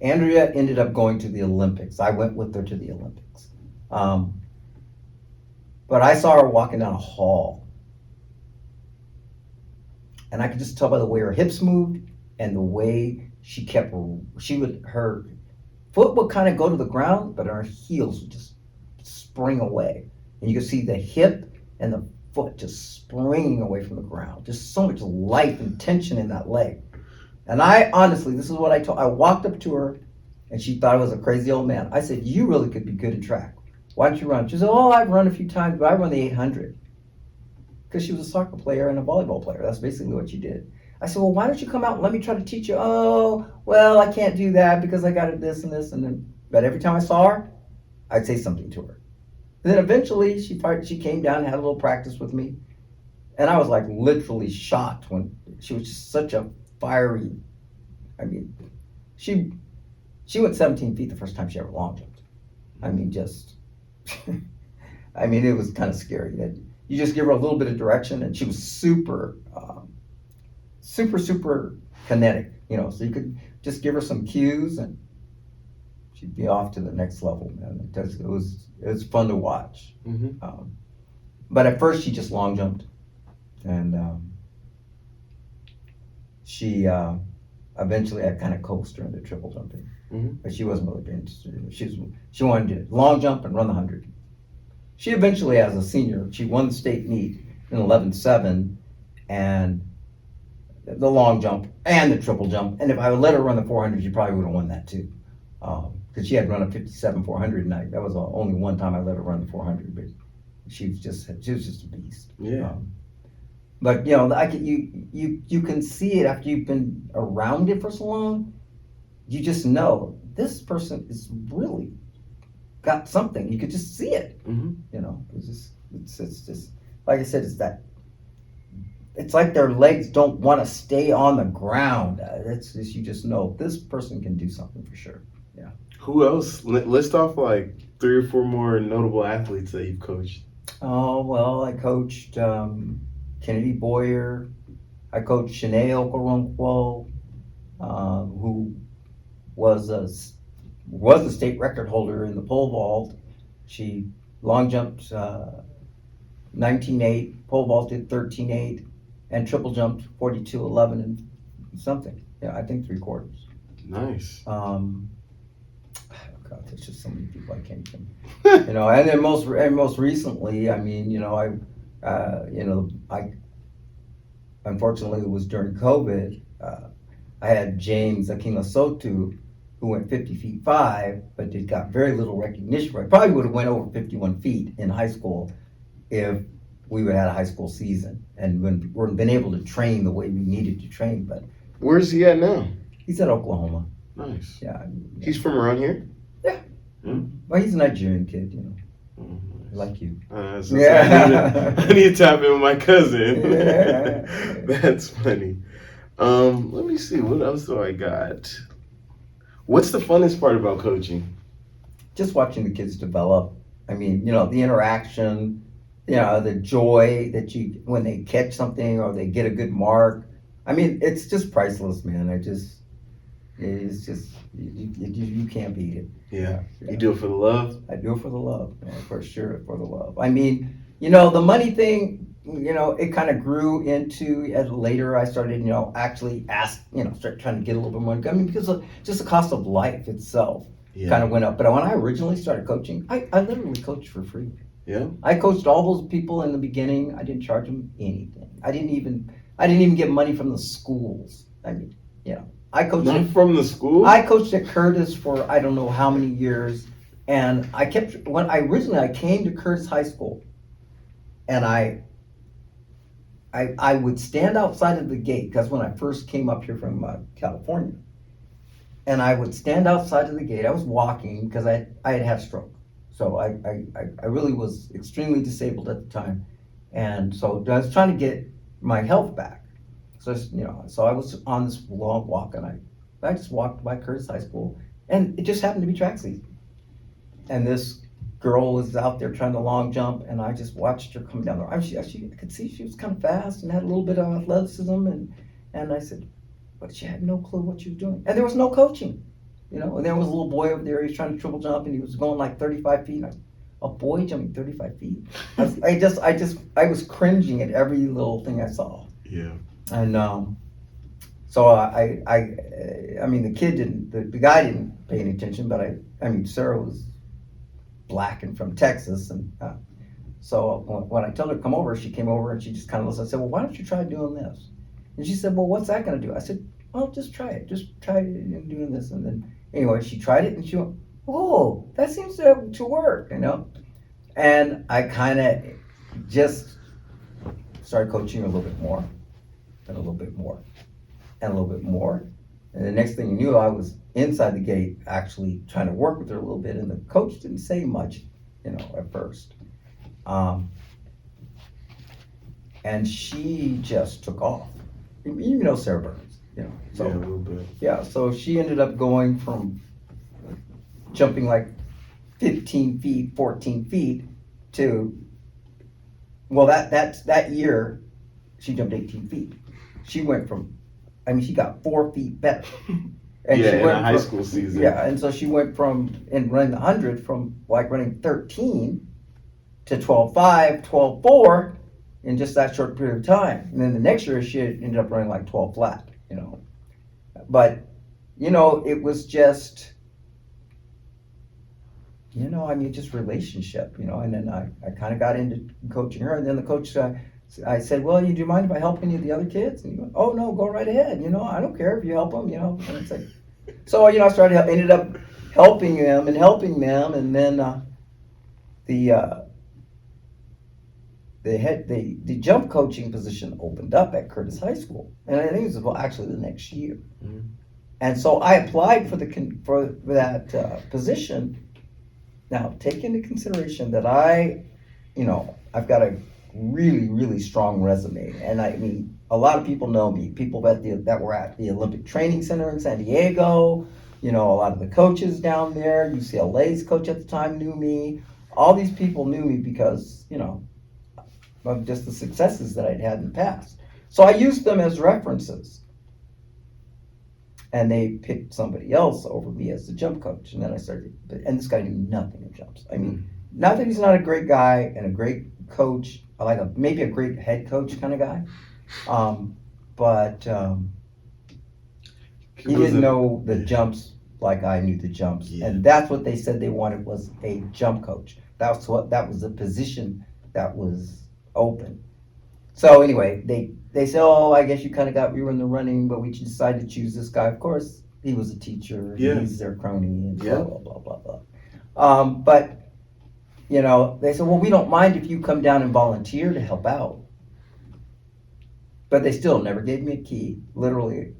[SPEAKER 1] Andrea ended up going to the Olympics. I went with her to the Olympics. But I saw her walking down a hall. And I could just tell by the way her hips moved and the way her foot would kind of go to the ground, but her heels would just spring away. And you could see the hip and the foot just springing away from the ground. Just so much life and tension in that leg. And I honestly, this is what I walked up to her and she thought I was a crazy old man. I said, you really could be good at track. Why don't you run? She said, oh, I've run a few times, but I run the 800. Because she was a soccer player and a volleyball player. That's basically what she did. I said, well, why don't you come out and let me try to teach you? Oh, well, I can't do that because I got this and this. And then, but every time I saw her, I'd say something to her. And then eventually she came down and had a little practice with me. And I was like literally shocked when she was just such a fiery, I mean, she went 17 feet the first time she ever long jumped. I mean, it was kind of scary. That you just give her a little bit of direction and she was super kinetic, so you could just give her some cues and she'd be off to the next level, man. It was fun to watch.
[SPEAKER 2] Mm-hmm.
[SPEAKER 1] But at first she just long jumped and she eventually I kind of coaxed her into triple jumping.
[SPEAKER 2] Mm-hmm.
[SPEAKER 1] But she wasn't really interested. She wanted to long jump and run the 100. She eventually, as a senior, she won the state meet in 11.7 and the long jump and the triple jump. And if I would let her run the 400, she probably would have won that too. Because she had run a 57 400 and that was the only one time I let her run the 400. But she was just a beast.
[SPEAKER 2] Yeah.
[SPEAKER 1] But you can see it after you've been around it for so long. You just know this person is really got something. You could just see it.
[SPEAKER 2] Mm-hmm.
[SPEAKER 1] It's just like I said. It's like their legs don't want to stay on the ground. It's just, you just know this person can do something for sure. Yeah.
[SPEAKER 2] Who else? List off like 3 or 4 more notable athletes that you've coached.
[SPEAKER 1] Oh well, I coached Kennedy Boyer. I coached Shanae Okoronkwo, who was a state record holder in the pole vault. She long jumped 19.8, pole vaulted 13.8, and triple jumped 42.11 and something. Yeah, I think 3/4.
[SPEAKER 2] Nice.
[SPEAKER 1] God, there's just so many people I can't even. And then most recently, I mean, I unfortunately it was during COVID. I had James Akinlasotu, who went 50 feet 5, but it got very little recognition for it. Probably would have went over 51 feet in high school if we would have had a high school season and been able to train the way we needed to train. But
[SPEAKER 2] where's he at now?
[SPEAKER 1] he's at Oklahoma.
[SPEAKER 2] Nice.
[SPEAKER 1] Yeah.
[SPEAKER 2] He's from around here?
[SPEAKER 1] Yeah.
[SPEAKER 2] Hmm?
[SPEAKER 1] Well, he's a Nigerian kid,
[SPEAKER 2] Nice.
[SPEAKER 1] like you.
[SPEAKER 2] So I need to tap in with my cousin.
[SPEAKER 1] Yeah.
[SPEAKER 2] That's funny. Let me see. What else do I got? What's the funnest part about coaching?
[SPEAKER 1] Just watching the kids develop. I mean, the interaction, the joy that when they catch something or they get a good mark. I mean, it's just priceless, man. It's just, you can't beat it.
[SPEAKER 2] Yeah. You do it for the love?
[SPEAKER 1] I do it for the love, man, for sure, for the love. I mean, the money thing, it kind of grew into, as later I started, actually start trying to get a little bit more money. I mean, because of just the cost of life itself kind of went up. But when I originally started coaching, I literally coached for free.
[SPEAKER 2] Yeah.
[SPEAKER 1] I coached all those people in the beginning. I didn't charge them anything. I didn't even get money from the schools. I mean, I coached.
[SPEAKER 2] Not from the school?
[SPEAKER 1] I coached at Curtis for I don't know how many years, and I came to Curtis High School, and I would stand outside of the gate, because when I first came up here from California, and I would stand outside of the gate. I was walking because I had had a stroke, so I really was extremely disabled at the time, and so I was trying to get my health back. So so I was on this long walk, and I just walked by Curtis High School, and it just happened to be track season, and this girl was out there trying to long jump, and I just watched her come down the road. I could see she was kind of fast and had a little bit of athleticism, and I said, but she had no clue what she was doing. And there was no coaching, you know. And there was a little boy over there, he was trying to triple jump, and he was going like 35 feet. A boy jumping 35 feet. I was cringing at every little thing I saw.
[SPEAKER 2] Yeah.
[SPEAKER 1] And so I mean, the kid didn't, the guy didn't pay any attention, but I mean, Sarah was black and from Texas, and so when I told her to come over, she came over and she just kind of listened. I said, well, why don't you try doing this? And she said, well, what's that going to do? I said, well, just try it. Just try it doing this. And then anyway, she tried it and she went, oh, that seems to work, you know? And I kind of just started coaching her a little bit more, and a little bit more, and a little bit more. And the next thing you knew, I was inside the gate actually trying to work with her a little bit, and the coach didn't say much, you know, at first. And she just took off. You know Sarah Burns, you know. So,
[SPEAKER 2] yeah, a little bit.
[SPEAKER 1] Yeah, so she ended up going from jumping like 15 feet, 14 feet to, well, that year, she jumped 18 feet. She went from, I mean, she got 4 feet better. And
[SPEAKER 2] yeah,
[SPEAKER 1] she
[SPEAKER 2] in
[SPEAKER 1] went
[SPEAKER 2] a high school season.
[SPEAKER 1] Yeah, and so she went from, in running the 100, from like running 13 to 12.5, 12.4 in just that short period of time. And then the next year, she ended up running like 12 flat, you know. But, you know, it was just, you know, I mean, just relationship, you know. And then I kind of got into coaching her. And then the coach, I said, well, do you mind if I help any of the other kids? And he went, oh, no, go right ahead. You know, I don't care if you help them, you know. And it's like, so, you know, I ended up helping them. And then the jump coaching position opened up at Curtis High School. And I think it was actually the next year.
[SPEAKER 2] Mm-hmm.
[SPEAKER 1] And so I applied for that position. Now, take into consideration that I've got a really, really strong resume. And I mean, a lot of people know me. People that were at the Olympic Training Center in San Diego, you know, a lot of the coaches down there, UCLA's coach at the time knew me. All these people knew me because, you know, of just the successes that I'd had in the past. So I used them as references. And they picked somebody else over me as the jump coach. And then I started, and this guy knew nothing of jumps. I mean, not that he's not a great guy and a great coach, maybe a great head coach kind of guy. But he didn't know the jumps like I knew the jumps. Yeah. And that's what they said they wanted, was a jump coach. That was the position that was open. So anyway, they said, oh, I guess you were in the running, but we decided to choose this guy. Of course, he was a teacher. Yeah. He's their crony and blah, blah, blah, blah, blah. But, you know, they said, well, we don't mind if you come down and volunteer to help out. But they still never gave me a key, literally,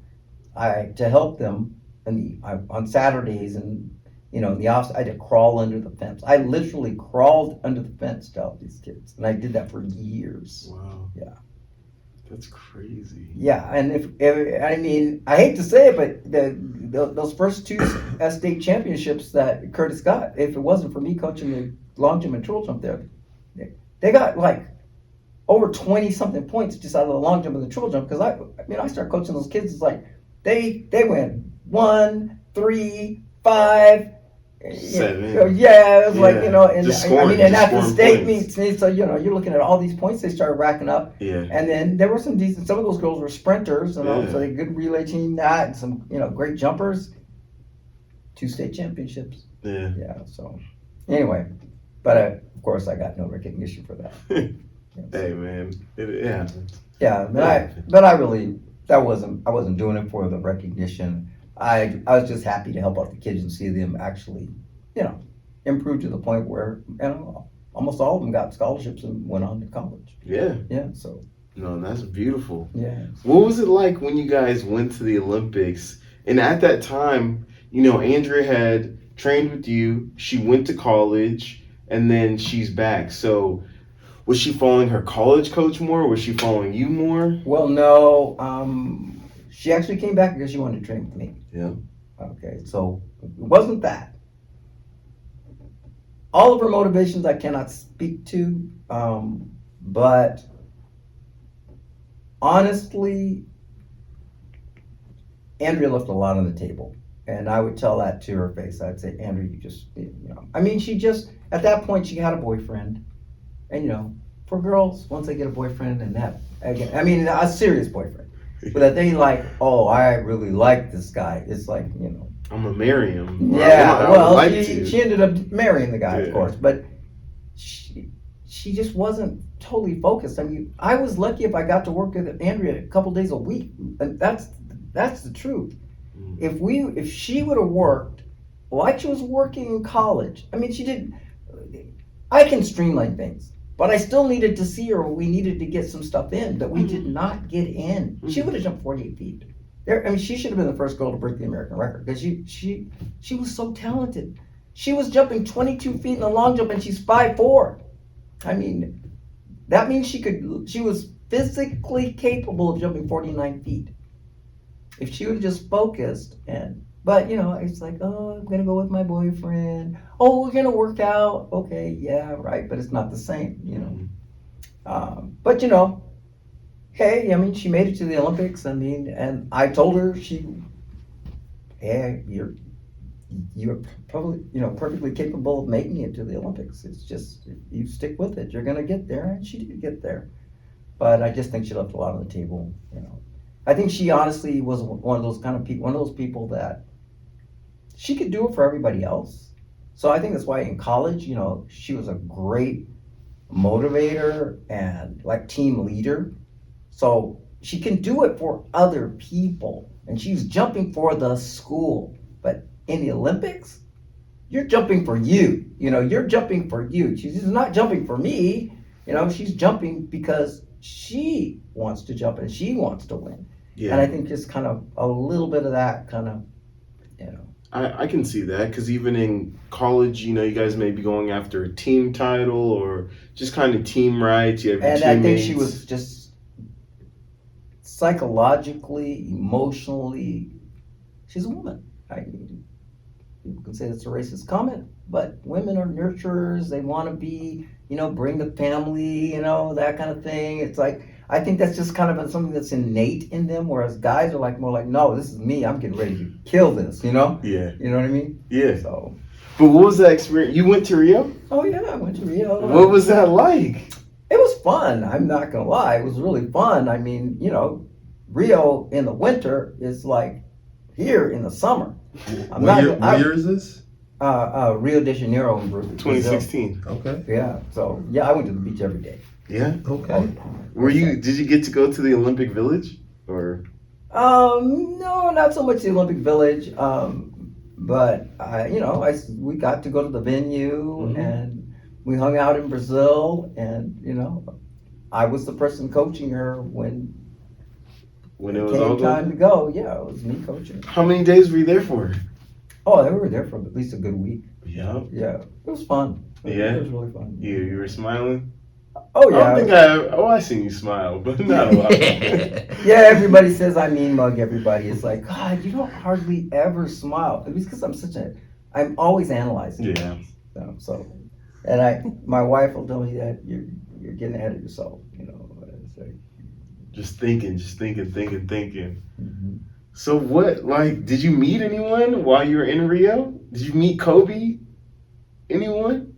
[SPEAKER 1] to help them on Saturdays and, you know, in the office. I had to crawl under the fence. I literally crawled under the fence to help these kids. And I did that for years.
[SPEAKER 2] Wow.
[SPEAKER 1] Yeah.
[SPEAKER 2] That's crazy.
[SPEAKER 1] Yeah, and if I mean, I hate to say it, but those first two state championships that Curtis got, if it wasn't for me coaching the long jump and triple jump there, they got like over 20-something points just out of the long jump and the triple jump. Because I started coaching those kids. It's like they went 1, 3, 5.
[SPEAKER 2] 7.
[SPEAKER 1] Yeah, it was like, you know, and and at the state
[SPEAKER 2] points.
[SPEAKER 1] meets, so, you know, you're looking at all these points they started racking up.
[SPEAKER 2] Yeah.
[SPEAKER 1] And then there were some of those girls were sprinters, you know, so they good relay team that, and some, you know, great jumpers. 2 state championships.
[SPEAKER 2] Yeah.
[SPEAKER 1] Yeah, so anyway, but of course I got no recognition for that.
[SPEAKER 2] Hey, man, it happens.
[SPEAKER 1] Yeah, but I wasn't doing it for the recognition. I was just happy to help out the kids and see them actually, you know, improve to the point where, you know, almost all of them got scholarships and went on to college.
[SPEAKER 2] Yeah.
[SPEAKER 1] Yeah, so.
[SPEAKER 2] No, that's beautiful.
[SPEAKER 1] Yeah.
[SPEAKER 2] What was it like when you guys went to the Olympics? And at that time, you know, Andrea had trained with you. She went to college, and then she's back. So was she following her college coach more? Or was she following you more?
[SPEAKER 1] Well, no. She actually came back because she wanted to train with me.
[SPEAKER 2] Yeah.
[SPEAKER 1] Okay, so it wasn't that. All of her motivations I cannot speak to, but honestly, Andrea left a lot on the table. And I would tell that to her face. I'd say, Andrea, I mean, she just, at that point, she had a boyfriend. And, for girls, once they get a boyfriend and that, again, I mean, a serious boyfriend. But that they like, oh, I really like this guy. It's like,
[SPEAKER 2] I'm gonna marry him.
[SPEAKER 1] Yeah,
[SPEAKER 2] I would
[SPEAKER 1] well,
[SPEAKER 2] like
[SPEAKER 1] she ended up marrying the guy,
[SPEAKER 2] Yeah.
[SPEAKER 1] of course. But she just wasn't totally focused. I mean, I was lucky if I got to work with Andrea a couple days a week. And that's the truth. If she would have worked like she was working in college, I mean, I can streamline things, but I still needed to see her. We needed to get some stuff in that we did not get in. She would have jumped 48 feet. She should have been the first girl to break the American record because she was so talented. She was jumping 22 feet in the long jump and she's 5'4". I mean, that means she was physically capable of jumping 49 feet. If she would have just focused but it's like, oh, I'm gonna go with my boyfriend. Oh, we're gonna work out. Okay, yeah, right, but it's not the same, But hey, I mean, she made it to the Olympics. I mean, and I told her hey, you're probably perfectly capable of making it to the Olympics. It's just you stick with it. You're gonna get there, and she did get there. But I just think she left a lot on the table. I think she honestly was one of those kind of people, one of those people that she could do it for everybody else. So I think that's why in college, she was a great motivator and like team leader. So she can do it for other people, and she's jumping for the school. But in the Olympics, you're jumping for you. You're jumping for you. She's not jumping for me. She's jumping because she wants to jump and she wants to win.
[SPEAKER 2] Yeah.
[SPEAKER 1] And I think just kind of a little bit of that kind of,
[SPEAKER 2] I can see that because even in college, you guys may be going after a team title or just kind of team rights. You have your
[SPEAKER 1] and
[SPEAKER 2] teammates.
[SPEAKER 1] I think she was just psychologically, emotionally, she's a woman. I mean, people can say it's a racist comment, but women are nurturers. They want to be, bring the family, that kind of thing. It's like, I think that's just kind of something that's innate in them, whereas guys are like more like, no, this is me. I'm getting ready to kill this,
[SPEAKER 2] Yeah.
[SPEAKER 1] You know what I mean?
[SPEAKER 2] Yeah.
[SPEAKER 1] So.
[SPEAKER 2] But what was that experience? You went to Rio?
[SPEAKER 1] Oh yeah, I went to Rio.
[SPEAKER 2] What was that like?
[SPEAKER 1] It was fun. I'm not gonna lie. It was really fun. I mean, Rio in the winter is like here in the summer.
[SPEAKER 3] What year is this?
[SPEAKER 1] Rio de Janeiro in Brazil.
[SPEAKER 2] 2016.
[SPEAKER 3] Okay.
[SPEAKER 1] Yeah. So yeah, I went to the beach every day.
[SPEAKER 2] Yeah.
[SPEAKER 3] Okay.
[SPEAKER 2] Did you get to go to the Olympic Village or?
[SPEAKER 1] No, not so much the Olympic Village. But we got to go to the venue and we hung out in Brazil, and I was the person coaching her when
[SPEAKER 2] When it was
[SPEAKER 1] came
[SPEAKER 2] all
[SPEAKER 1] time to go. Yeah, it was me coaching.
[SPEAKER 2] How many days were you there for?
[SPEAKER 1] Oh, they were there for at least a good week.
[SPEAKER 2] Yeah.
[SPEAKER 1] Yeah, it was fun.
[SPEAKER 2] Yeah?
[SPEAKER 1] It was really fun.
[SPEAKER 2] You were smiling?
[SPEAKER 1] Oh
[SPEAKER 2] I
[SPEAKER 1] yeah.
[SPEAKER 2] don't think I seen you smile, but not a lot.
[SPEAKER 1] Yeah, everybody says I mean mug everybody. It's like, God, you don't hardly ever smile. It's because I'm always analyzing.
[SPEAKER 2] Yeah.
[SPEAKER 1] And my wife will tell me that you're getting ahead of yourself, It's like,
[SPEAKER 2] Just thinking.
[SPEAKER 1] mhm.
[SPEAKER 2] So did you meet anyone while you were in Rio? Did you meet Kobe? Anyone?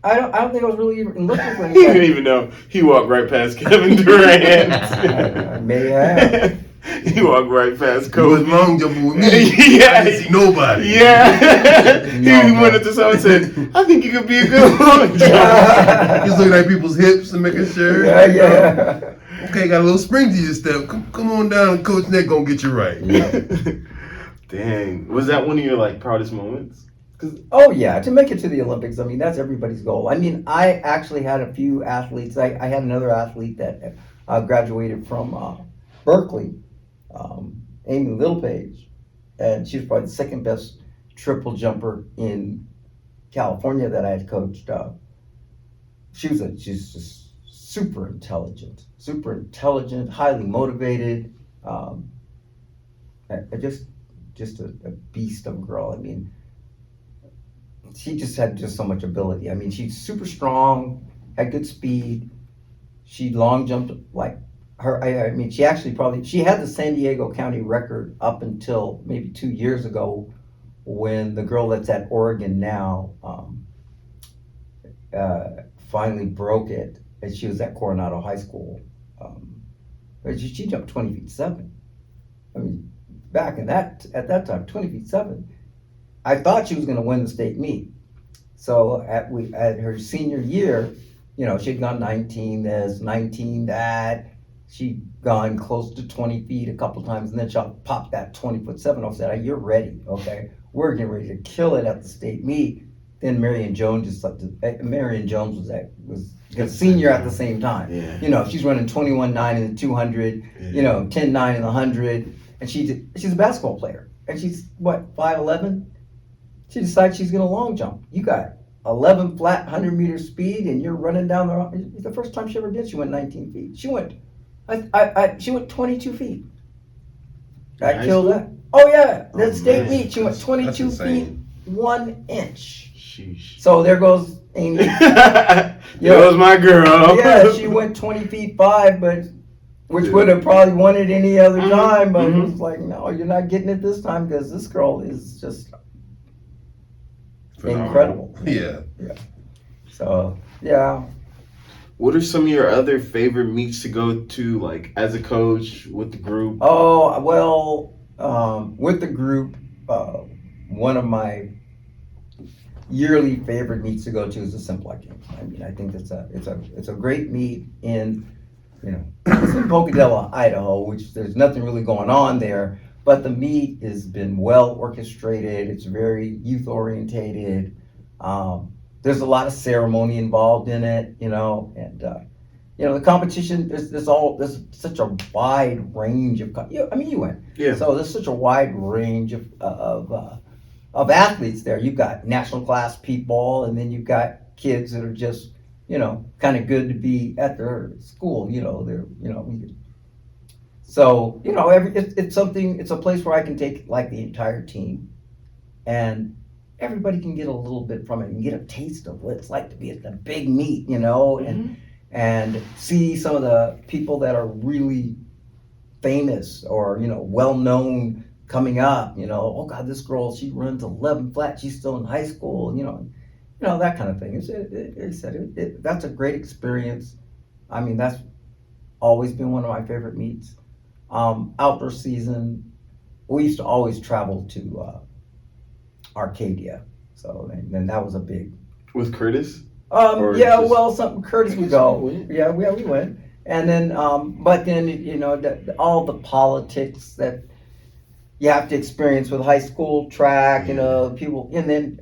[SPEAKER 1] I don't think I was really even looking for
[SPEAKER 2] He didn't
[SPEAKER 1] anybody.
[SPEAKER 2] even know. He walked right past Kevin Durant.
[SPEAKER 1] I may have.
[SPEAKER 2] He walked right past
[SPEAKER 3] You
[SPEAKER 2] Kobe.
[SPEAKER 3] was long jumping with me.
[SPEAKER 2] Yeah.
[SPEAKER 3] I didn't see nobody.
[SPEAKER 2] Yeah.
[SPEAKER 1] No,
[SPEAKER 2] He went up to someone and said, I think you could be a good long jumper.
[SPEAKER 3] He's looking at people's hips and making sure.
[SPEAKER 1] Yeah.
[SPEAKER 3] Okay, got a little spring to your step. Come on down, Coach Nick gonna get you right.
[SPEAKER 2] Dang. Was that one of your proudest moments?
[SPEAKER 1] Oh yeah, to make it to the Olympics, I mean, that's everybody's goal. I mean, I actually had a few athletes. I had another athlete that graduated from Berkeley, Amy Littlepage, and she was probably the second best triple jumper in California that I had coached. She's just super intelligent, highly motivated, just a beast of a girl. I mean, she just had so much ability. I mean, she's super strong, had good speed. She long jumped I mean, she actually she had the San Diego County record up until maybe 2 years ago, when the girl that's at Oregon now finally broke it, and she was at Coronado High School. But she jumped 20 feet 7. I mean, back at that time, 20 feet 7. I thought she was going to win the state meet. So at her senior year, you know, she'd gone 19 this, 19 that. She'd gone close to 20 feet a couple times, and then she popped that 20'7". I said, "You're ready, okay? We're getting ready to kill it at the state meet." Then Marion Jones was a senior at the same time.
[SPEAKER 2] Yeah.
[SPEAKER 1] You know, she's running 21.9 in the 200, you know, 10.9 in the 100, and she's a basketball player, and she's what, 5'11". She decides she's gonna long jump. You got 11 flat 100-meter speed, and you're running down the first time she ever did, she went 19 feet. She went 22 feet. I killed that. Oh yeah, that state meet, she went 22 feet 1 inch.
[SPEAKER 2] Sheesh.
[SPEAKER 1] So there goes Amy.
[SPEAKER 2] That was my girl.
[SPEAKER 1] Yeah, she went 20 feet 5, but which would have probably won it any other time, but it was like, no, you're not getting it this time, because this girl is just incredible.
[SPEAKER 3] Yeah.
[SPEAKER 1] So yeah.
[SPEAKER 2] What are some of your other favorite meets to go to, like as a coach with the group?
[SPEAKER 1] Oh well, with the group, one of my yearly favorite meets to go to is the Simplex Games. I mean, I think it's a great meet in, you know, it's in Pocatello, Idaho, which there's nothing really going on there, but the meet has been well orchestrated. It's very youth orientated. There's a lot of ceremony involved in it, you know, and you know, the competition, there's such a wide range of, I mean, you went.
[SPEAKER 2] Yeah.
[SPEAKER 1] So there's such a wide range of athletes there. You've got national class people, and then you've got kids that are just, you know, kind of good to be at their school, you know, they're, you know. So, you know, it's a place where I can take like the entire team, and everybody can get a little bit from it and get a taste of what it's like to be at the big meet, you know, and see some of the people that are really famous or, you know, well-known coming up, you know, oh God, this girl, she runs 11 flat, she's still in high school, you know, that kind of thing. That's a great experience. I mean, that's always been one of my favorite meets. Outdoor season, we used to always travel to Arcadia, so and that was a big.
[SPEAKER 2] With Curtis?
[SPEAKER 1] Yeah, well, Curtis would go. Yeah, we went, and then but then, you know, all the politics that you have to experience with high school track, you know, people, and then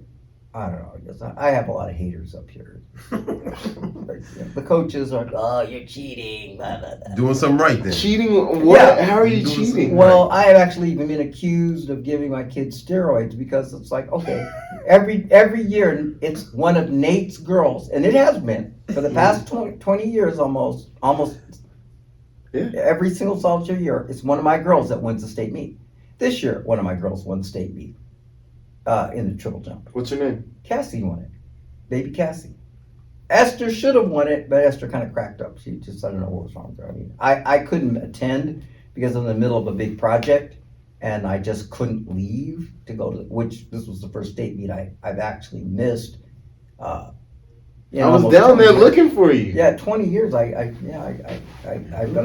[SPEAKER 1] I don't know, I guess I have a lot of haters up here. The coaches are, oh, you're cheating, blah, blah, blah.
[SPEAKER 3] Doing something right then.
[SPEAKER 2] Cheating? What?
[SPEAKER 1] Yeah.
[SPEAKER 2] How are you cheating?
[SPEAKER 1] Well, I have actually even been accused of giving my kids steroids, because it's like, okay, every year it's one of Nate's girls, and it has been for the past 20 years almost
[SPEAKER 2] Yeah.
[SPEAKER 1] every single solitary year, it's one of my girls that wins the state meet. This year, one of my girls won the state meet in the triple jump.
[SPEAKER 2] What's her name?
[SPEAKER 1] Cassie won it. Baby Cassie. Esther should have won it, but Esther kind of cracked up. She just, I don't know what was wrong with her. I mean, I couldn't attend because I'm in the middle of a big project, and I just couldn't leave to go to, which this was the first state meet I've actually missed.
[SPEAKER 2] I was down there looking for you.
[SPEAKER 1] Yeah, 20 years. But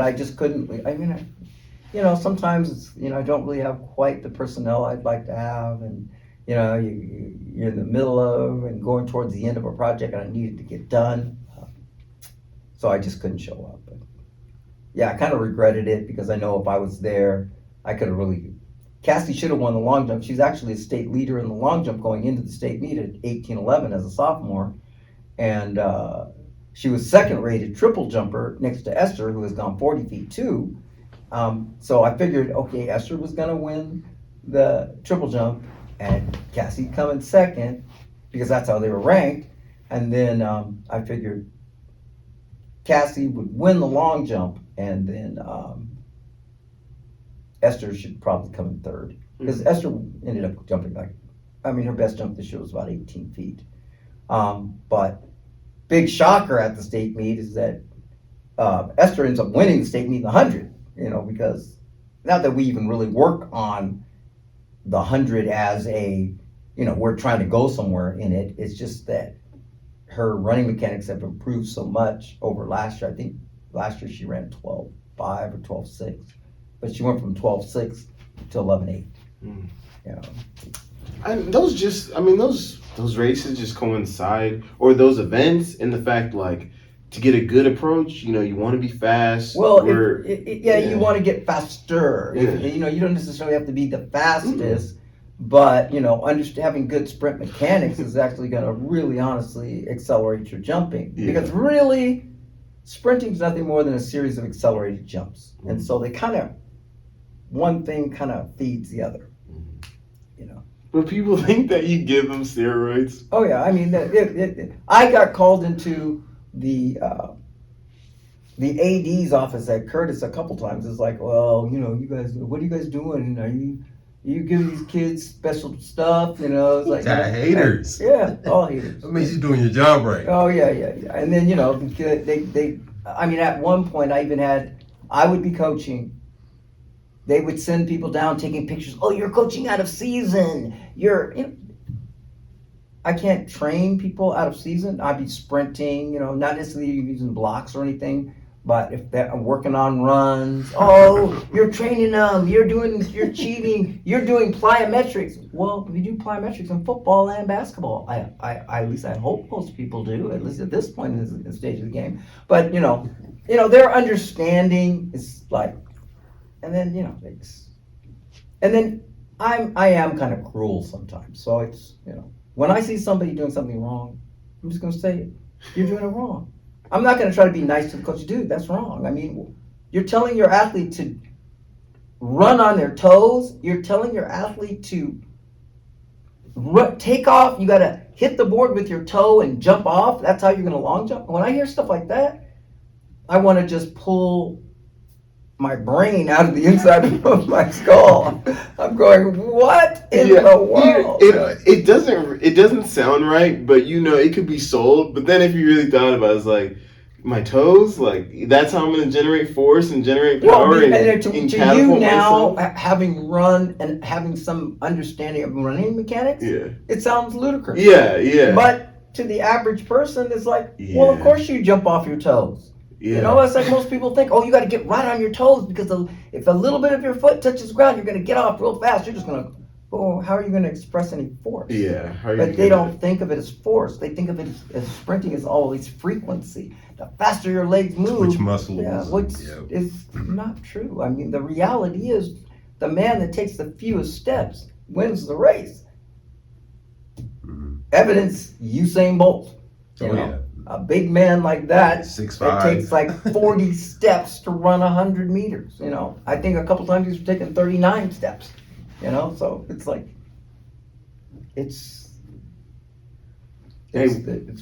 [SPEAKER 1] I just couldn't leave. I mean, you know, sometimes it's, you know, I don't really have quite the personnel I'd like to have, and you know, you're in the middle of and going towards the end of a project, and I needed to get done, so I just couldn't show up. But yeah, I kind of regretted it, because I know if I was there, I could have really. Cassie should have won the long jump. She's actually a state leader in the long jump going into the state meet at 18:11 as a sophomore, and she was second-rated triple jumper next to Esther, who has gone 40 feet too. So I figured, okay, Esther was going to win the triple jump, and Cassie coming second, because that's how they were ranked. And then I figured Cassie would win the long jump, and then Esther should probably come in third, because Esther ended up jumping her best jump this year was about 18 feet. But big shocker at the state meet is that Esther ends up winning the state meet in the 100, because not that we even really work on the 100 as a, we're trying to go somewhere in it. It's just that her running mechanics have improved so much over last year. I think last year she ran 12.5 or 12.6, but she went from 12.6 to 11.8.
[SPEAKER 2] And those races just coincide, or those events, in the fact, like, to get a good approach, you want to be fast.
[SPEAKER 1] Well, you want to get faster.
[SPEAKER 2] Yeah.
[SPEAKER 1] You don't necessarily have to be the fastest, but having good sprint mechanics is actually going to really, honestly accelerate your jumping.
[SPEAKER 2] Yeah.
[SPEAKER 1] Because really, sprinting is nothing more than a series of accelerated jumps, and so they one thing kind of feeds the other.
[SPEAKER 2] But people think that you give them steroids.
[SPEAKER 1] Oh yeah, I mean, I got called into the AD's office at Curtis a couple times. It's like, well, you guys, what are you guys doing? Are you giving these kids special stuff? It's like
[SPEAKER 3] haters.
[SPEAKER 1] Yeah, all haters.
[SPEAKER 3] That means you're doing your job right.
[SPEAKER 1] Oh yeah. And then they I mean, at one point I would be coaching. They would send people down taking pictures. Oh, you're coaching out of season. I can't train people out of season. I'd be sprinting, not necessarily using blocks or anything, but if I'm working on runs, you're training them, you're cheating, you're doing plyometrics. Well, we do plyometrics in football and basketball. I at least I hope most people do, at least at this point in the stage of the game. But their understanding is like, and then I am kind of cruel sometimes. So it's when I see somebody doing something wrong, I'm just going to say it. You're doing it wrong. I'm not going to try to be nice to the coach. Dude, that's wrong. I mean, you're telling your athlete to run on their toes. You're telling your athlete to take off. You got to hit the board with your toe and jump off. That's how you're going to long jump. When I hear stuff like that, I want to just pull my brain out of the inside of my skull. I'm going, what in the world?
[SPEAKER 2] It doesn't sound right, but it could be sold. But then if you really thought about it, it's like, my toes, like, that's how I'm going to generate force and generate power and
[SPEAKER 1] to
[SPEAKER 2] catapult
[SPEAKER 1] you now,
[SPEAKER 2] myself.
[SPEAKER 1] having run and having some understanding of running mechanics, it sounds ludicrous.
[SPEAKER 2] Yeah.
[SPEAKER 1] But to the average person, it's like, well, of course you jump off your toes.
[SPEAKER 2] Yeah.
[SPEAKER 1] It's like most people think, you got to get right on your toes because if a little bit of your foot touches the ground, you're going to get off real fast. You're just going to, how are you going to express any force?
[SPEAKER 2] Yeah.
[SPEAKER 1] But they don't think of it as force. They think of it as sprinting is always frequency. The faster your legs move,
[SPEAKER 3] Which muscles?
[SPEAKER 1] which is not true. I mean, the reality is the man that takes the fewest steps wins the race. Evidence, Usain Bolt. A big man like that,
[SPEAKER 3] 6'5".
[SPEAKER 1] it takes like 40 steps to run 100 meters. I think a couple times he's taken 39 steps. So it's like, it's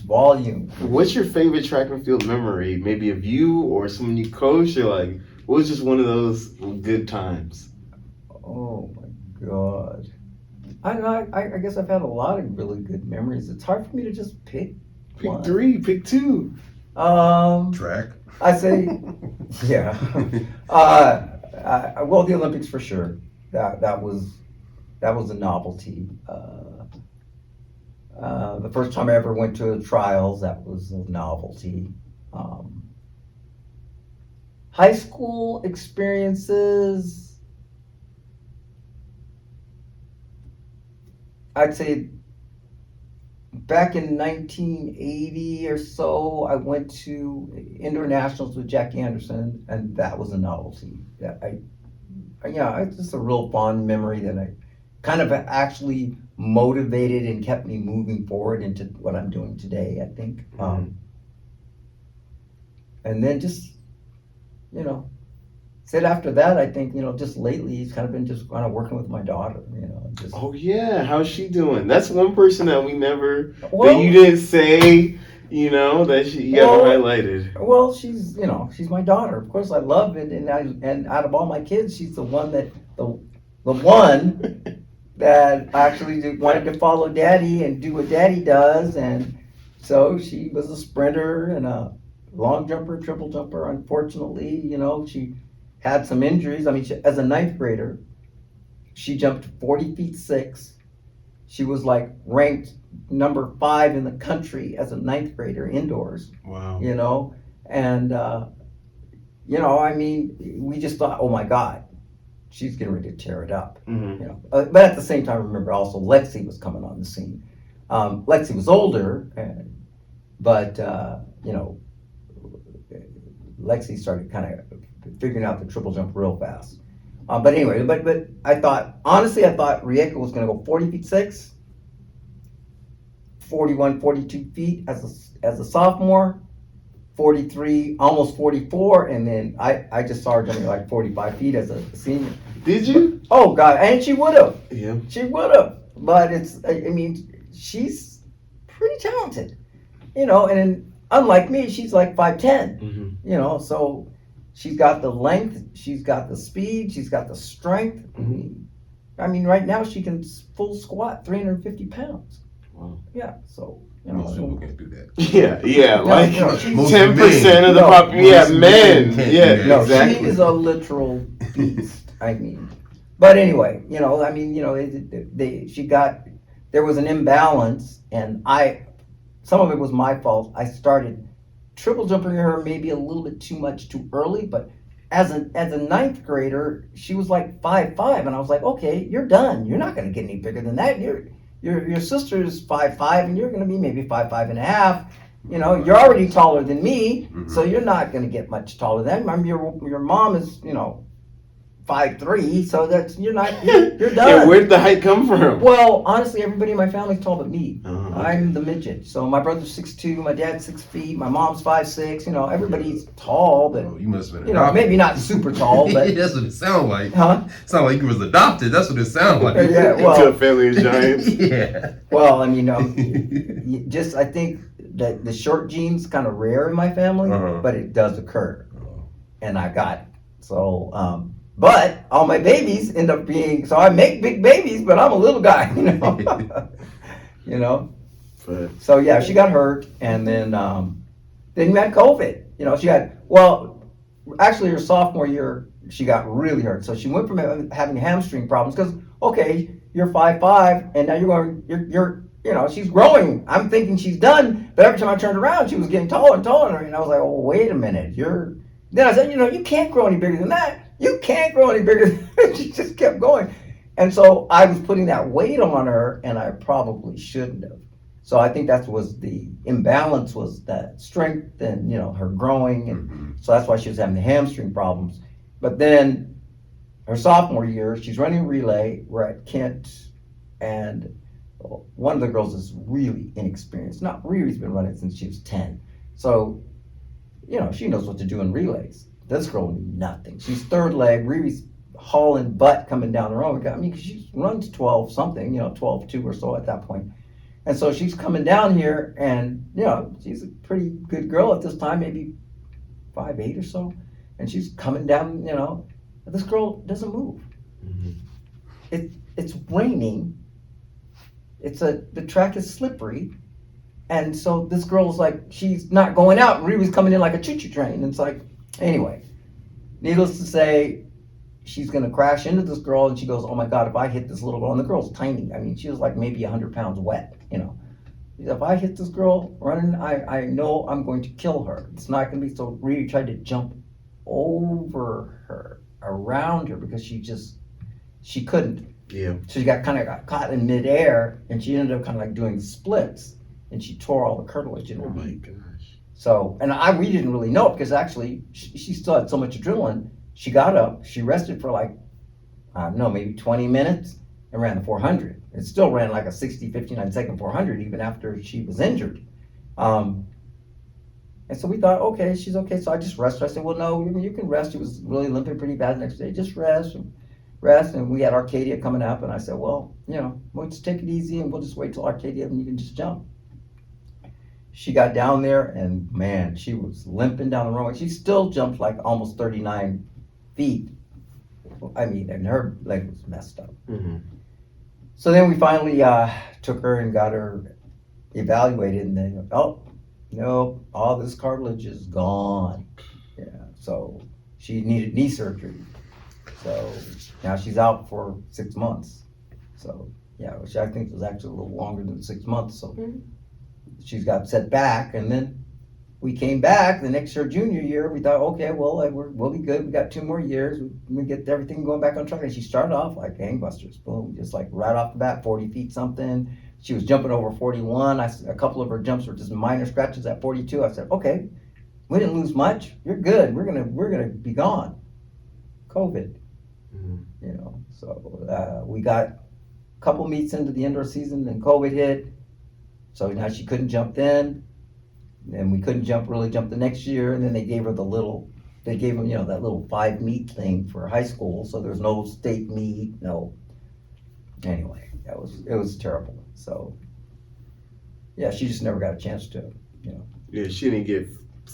[SPEAKER 1] volume.
[SPEAKER 2] What's your favorite track and field memory? Maybe of you or someone you coached, or like, what was just one of those good times?
[SPEAKER 1] Oh my God. I guess I've had a lot of really good memories. It's hard for me to just pick one.
[SPEAKER 2] 3, pick 2.
[SPEAKER 3] Track.
[SPEAKER 1] I say, yeah. Well, the Olympics for sure. That was a novelty. The first time I ever went to the trials, that was a novelty. High school experiences, I'd say back in 1980 or so, I went to indoor nationals with Jackie Anderson, and that was a novelty. It's just a real fond memory that I kind of actually motivated and kept me moving forward into what I'm doing today, I think. And then just, said after that, I think, just lately, he's kind of been just kind of working with my daughter, just.
[SPEAKER 2] Oh yeah, how's she doing? That's one person that we never,
[SPEAKER 1] Well,
[SPEAKER 2] that you didn't say, you haven't highlighted.
[SPEAKER 1] Well, she's my daughter. Of course, I love it, and out of all my kids, she's the one that the one that actually wanted to follow Daddy and do what Daddy does, and so she was a sprinter and a long jumper, triple jumper. Unfortunately, she had some injuries. I mean, as a ninth grader, she jumped 40 feet 6. She was like ranked number 5 in the country as a ninth grader indoors.
[SPEAKER 2] Wow.
[SPEAKER 1] And I mean, we just thought, oh my God, she's getting ready to tear it up. But at the same time, remember also Lexi was coming on the scene. Lexi was older, but Lexi started kind of figuring out the triple jump real fast. But anyway, but I thought Rieka was going to go 40 feet 6, 41, 42 feet as a sophomore, 43, almost 44, and then I just saw her jumping like 45 feet as a senior.
[SPEAKER 2] Did you?
[SPEAKER 1] Oh God, and she would have.
[SPEAKER 2] Yeah.
[SPEAKER 1] She would have. But she's pretty talented, and unlike me, she's like 5'10", so she's got the length, she's got the speed, she's got the strength. I mean, right now she can full squat 350 pounds.
[SPEAKER 2] Wow.
[SPEAKER 1] Yeah, so,
[SPEAKER 3] Most people can't do that.
[SPEAKER 2] Yeah, like
[SPEAKER 1] she's-
[SPEAKER 2] 10% of the population. Yeah, men. Yeah,
[SPEAKER 1] No,
[SPEAKER 2] exactly.
[SPEAKER 1] she is a literal beast. I mean, but anyway, there was an imbalance, and some of it was my fault. I started triple jumping her maybe a little bit too much too early, but as a ninth grader, she was like 5'5", and I was like, okay, you're done. You're not going to get any bigger than that. Your sister's 5'5", and you're going to be maybe 5'5.5". You're already taller than me, so you're not going to get much taller than. Remember, your mom is 5'3", so you're done.
[SPEAKER 2] Yeah, where'd the height come from?
[SPEAKER 1] Well, honestly, everybody in my family's tall but me.
[SPEAKER 2] Uh-huh.
[SPEAKER 1] I'm the midget. So my brother's 6'2", my dad's 6 feet, my mom's 5'6". Everybody's tall, but
[SPEAKER 3] Oh, you must have been adopted.
[SPEAKER 1] maybe not super tall, but
[SPEAKER 3] That's what it sounds like.
[SPEAKER 1] huh?
[SPEAKER 3] Sound like you was adopted. That's what it sounds like.
[SPEAKER 1] Yeah,
[SPEAKER 2] To a
[SPEAKER 1] well,
[SPEAKER 2] family of giants.
[SPEAKER 3] Yeah.
[SPEAKER 1] well, I mean, I think that the short gene's kind of rare in my family, but it does occur, and I got it. So, but all my babies end up being, so I make big babies, but I'm a little guy,
[SPEAKER 2] But
[SPEAKER 1] So yeah, she got hurt, and then you had COVID. She had, actually her sophomore year, she got really hurt. So she went from having hamstring problems because, okay, you're 5'5", and now you're she's growing. I'm thinking she's done, but every time I turned around, she was getting taller and taller, and I was like, oh, wait a minute, then I said, you can't grow any bigger than that. You can't grow any bigger than that. She just kept going. And so I was putting that weight on her, and I probably shouldn't have. So I think that was the imbalance, was that strength and, her growing. And so that's why she was having the hamstring problems. But then her sophomore year, she's running relay. We're at Kent, and one of the girls is really inexperienced. Not Riri's been running since she was 10. So, she knows what to do in relays. This girl knew nothing. She's third leg. Riri's hauling butt coming down the road. Because she runs 12 something, 12.2 or so at that point. And so she's coming down here, and she's a pretty good girl at this time, maybe 5'8" or so. And she's coming down, this girl doesn't move. It's raining. The track is slippery. And so this girl's like, she's not going out. Riri's coming in like a choo-choo train. And it's like, anyway, needless to say, she's going to crash into this girl, and she goes, oh my God, if I hit this little girl, and the girl's tiny. I mean, she was like maybe 100 pounds wet, If I hit this girl running, I know I'm going to kill her. It's not going to be. So Riri tried to jump over her, around her, because she couldn't.
[SPEAKER 2] yeah.
[SPEAKER 1] So she got caught in midair, and she ended up kind of like doing splits, and she tore all the cartilage in her
[SPEAKER 2] Oh my
[SPEAKER 1] knee.
[SPEAKER 2] gosh.
[SPEAKER 1] So, and we didn't really know it, because actually she still had so much adrenaline. She got up, she rested for like, I don't know, maybe 20 minutes, and ran the 400. It still ran like a 59 second 400 even after she was injured. And so we thought, okay, she's okay. So I just rested her. I said, well, no, you can rest. She was really limping pretty bad the next day. Just rest. And we had Arcadia coming up, and I said, well, we'll just take it easy, and we'll just wait till Arcadia, and you can just jump. She got down there, and man, she was limping down the runway. She still jumped like almost 39 feet. I mean, and her leg was messed up. So then we finally took her and got her evaluated, and then, nope, all this cartilage is gone. Yeah, so she needed knee surgery. So now she's out for 6 months. So yeah, which I think was actually a little longer than 6 months. So she's got set back, and then we came back the next year, junior year. We thought, okay, well, we'll be good. We got 2 more years. We get everything going back on track. And she started off like gangbusters, boom, just like right off the bat, 40 feet something. She was jumping over 41. A couple of her jumps were just minor scratches at 42. I said, okay, we didn't lose much. You're good. We're gonna be gone. COVID, you know. So we got a couple meets into the indoor season, then COVID hit. So now she couldn't jump then, and we couldn't really jump the next year. And then they gave her that little 5 meet thing for high school. So there's no state meet, no. Anyway, it was terrible. So yeah, she just never got a chance to, you know.
[SPEAKER 2] Yeah, she didn't get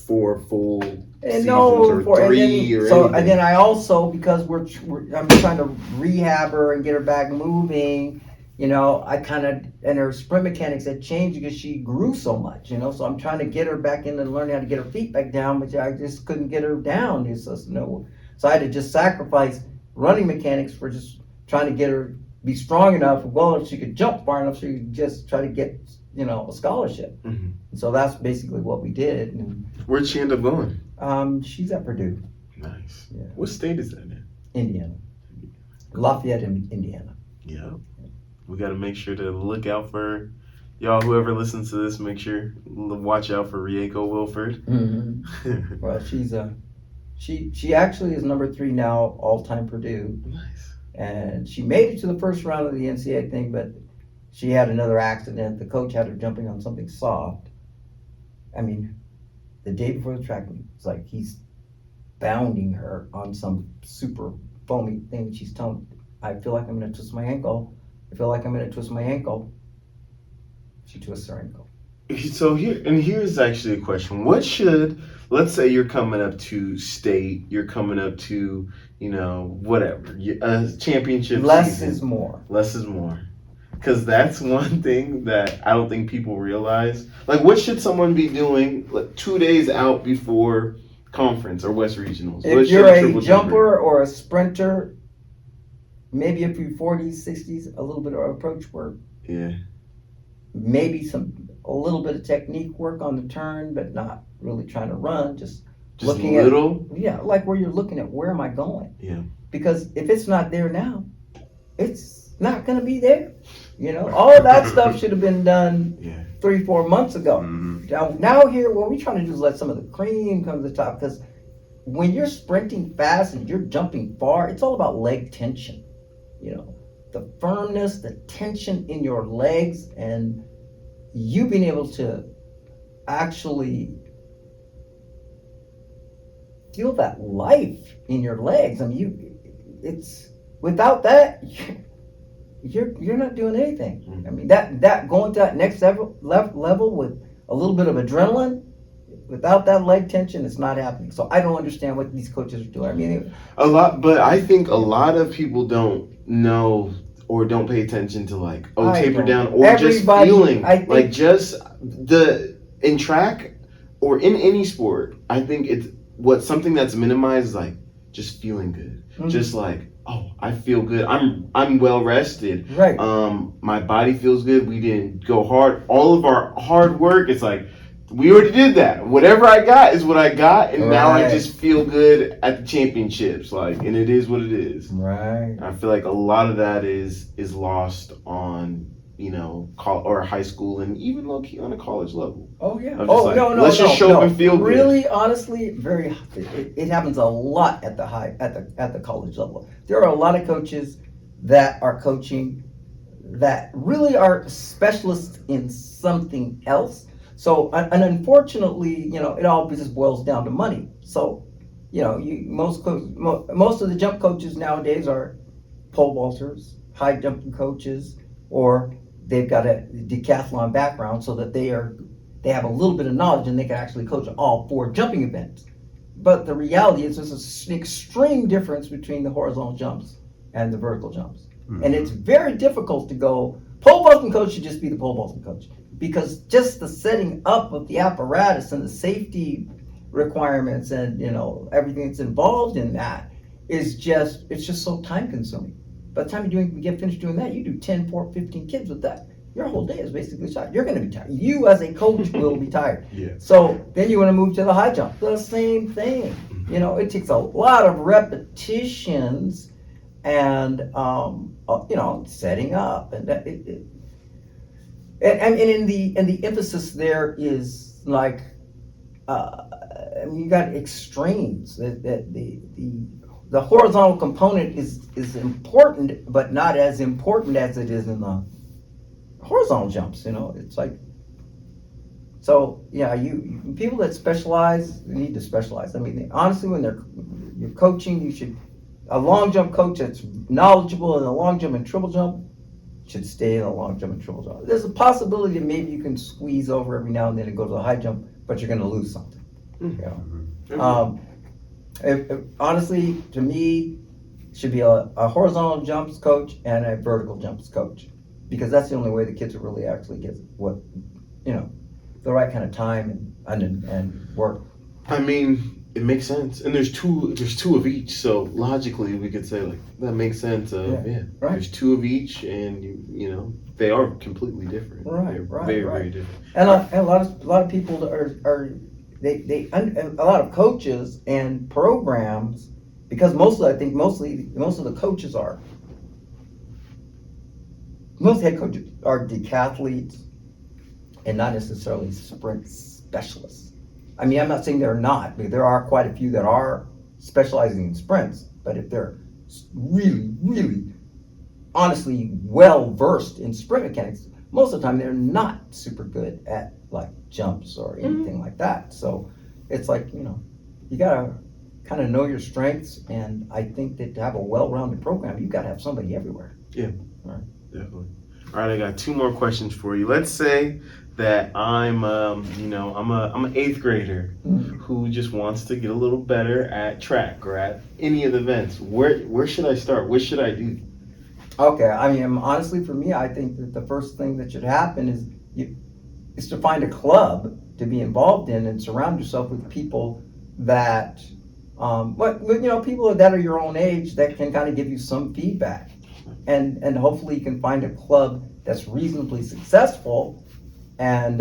[SPEAKER 2] 4 full seasons
[SPEAKER 1] No,
[SPEAKER 2] or 3 or anything.
[SPEAKER 1] And then I also, because I'm trying to rehab her and get her back moving, you know, and her sprint mechanics had changed because she grew so much, you know, so I'm trying to get her back in and learning how to get her feet back down, but I just couldn't get her down. So I had to just sacrifice running mechanics for just trying to get her be strong enough. Well, if she could jump far enough, she could just try to get, you know, a scholarship.
[SPEAKER 2] Mm-hmm.
[SPEAKER 1] So that's basically what we did. And,
[SPEAKER 2] where'd she end up going?
[SPEAKER 1] she's at Purdue.
[SPEAKER 2] Nice.
[SPEAKER 1] Yeah.
[SPEAKER 2] What state is that in?
[SPEAKER 1] Indiana. Lafayette, Indiana.
[SPEAKER 2] Yeah. We got to make sure to look out for y'all. Whoever listens to this, make sure watch out for Rieko Wilford.
[SPEAKER 1] Mm-hmm. Well, she actually is number 3 now, all-time Purdue.
[SPEAKER 2] Nice.
[SPEAKER 1] And she made it to the first round of the NCAA thing, but she had another accident. The coach had her jumping on something soft. I mean, the day before the track meet, it's like he's bounding her on some super foamy thing. She's telling, I feel like I'm going to twist my ankle. I feel like I'm going to twist my ankle. She twists her ankle.
[SPEAKER 2] So here's actually a question. Let's say you're coming up to state, you're coming up to, you know, whatever, a championship
[SPEAKER 1] Less
[SPEAKER 2] season.
[SPEAKER 1] is more.
[SPEAKER 2] Less is more. Because that's one thing that I don't think people realize. Like, what should someone be doing like 2 days out before conference or West Regionals?
[SPEAKER 1] If you're a jumper or a sprinter, maybe a few 40s, 60s, a little bit of approach work.
[SPEAKER 2] Yeah.
[SPEAKER 1] Maybe a little bit of technique work on the turn, but not really trying to run. Just looking
[SPEAKER 2] little.
[SPEAKER 1] Like where you're looking at where am I going?
[SPEAKER 2] Yeah.
[SPEAKER 1] Because if it's not there now, it's not going to be there. You know, all of that stuff should have been done 3-4 months ago.
[SPEAKER 2] Mm-hmm.
[SPEAKER 1] Now here, what we're trying to do is let some of the cream come to the top, because when you're sprinting fast and you're jumping far, it's all about leg tension. You know, the firmness, the tension in your legs, and you being able to actually feel that life in your legs. I mean, it's without that, you're not doing anything.
[SPEAKER 2] Mm-hmm.
[SPEAKER 1] I mean, that going to that next level with a little bit of adrenaline, without that leg tension, it's not happening. So I don't understand what these coaches are doing. I mean,
[SPEAKER 2] but I think a lot of people don't know or don't pay attention to taper down or just feeling like just in track or in any sport. I think it's something that's minimized is like just feeling good, just like, oh, I feel good. I'm well rested.
[SPEAKER 1] Right.
[SPEAKER 2] My body feels good. We didn't go hard. All of our hard work, it's like we already did that. Whatever I got is what I got, and now I just feel good at the championships. And it is what it is.
[SPEAKER 1] Right.
[SPEAKER 2] I feel like a lot of that is lost on or high school and even low key on a college level.
[SPEAKER 1] Oh yeah.
[SPEAKER 2] No. Let's just show up and feel good.
[SPEAKER 1] Really, honestly, it happens a lot at the college level. There are a lot of coaches that are coaching that really are specialists in something else. So, and unfortunately, it all just boils down to money. So, most of the jump coaches nowadays are pole vaulters, high jumping coaches, or they've got a decathlon background so that they have a little bit of knowledge and they can actually coach all 4 jumping events. But the reality is there's an extreme difference between the horizontal jumps and the vertical jumps. Mm-hmm. And it's very difficult to go, pole vaulting coach should just be the pole vaulting coach. because just the setting up of the apparatus and the safety requirements and, you know, everything that's involved in that it's just so time consuming. By the time you get finished doing that, you do 10, 15 kids with that. Your whole day is basically shot. You're going to be tired. You as a coach will be tired.
[SPEAKER 2] Yeah.
[SPEAKER 1] So then you want to move to the high jump. The same thing. You know, it takes a lot of repetitions and, you know, setting up. And that, and in the emphasis there is like, I mean, you got extremes. The horizontal component is important, but not as important as it is in the horizontal jumps. You know, it's like, so yeah, you people that specialize need to specialize. I mean, honestly, when you're coaching, you should, a long jump coach that's knowledgeable in the long jump and triple jump should stay in the long jump and triple jump. There's a possibility that maybe you can squeeze over every now and then and go to the high jump, but you're going to lose something. You know? Honestly, to me, should be a horizontal jumps coach and a vertical jumps coach, because that's the only way the kids will really actually get what, you know, the right kind of time and work.
[SPEAKER 2] I mean, it makes sense, and there's two of each. So logically, we could say like that makes sense.
[SPEAKER 1] Right.
[SPEAKER 2] There's two of each, and you know they are completely different.
[SPEAKER 1] Right,
[SPEAKER 2] They're
[SPEAKER 1] right,
[SPEAKER 2] very
[SPEAKER 1] right.
[SPEAKER 2] very different.
[SPEAKER 1] And a lot of people are a lot of coaches and programs, because most of the coaches are, most head coaches are decathletes and not necessarily sprint specialists. I mean, I'm not saying they're not, because there are quite a few that are specializing in sprints, but if they're really, really honestly well versed in sprint mechanics, most of the time they're not super good at like jumps or anything like that. So it's like, you know, you gotta kind of know your strengths, and I think that to have a well-rounded program, you gotta have somebody everywhere.
[SPEAKER 2] Yeah,
[SPEAKER 1] all right.
[SPEAKER 2] Definitely. All right, I got two more questions for you. Let's say that I'm an eighth grader who just wants to get a little better at track or at any of the events. Where should I start? What should I do?
[SPEAKER 1] Okay, I mean, honestly, for me, I think that the first thing that should happen is to find a club to be involved in and surround yourself with people that, people that are your own age that can kind of give you some feedback, and hopefully you can find a club that's reasonably successful, and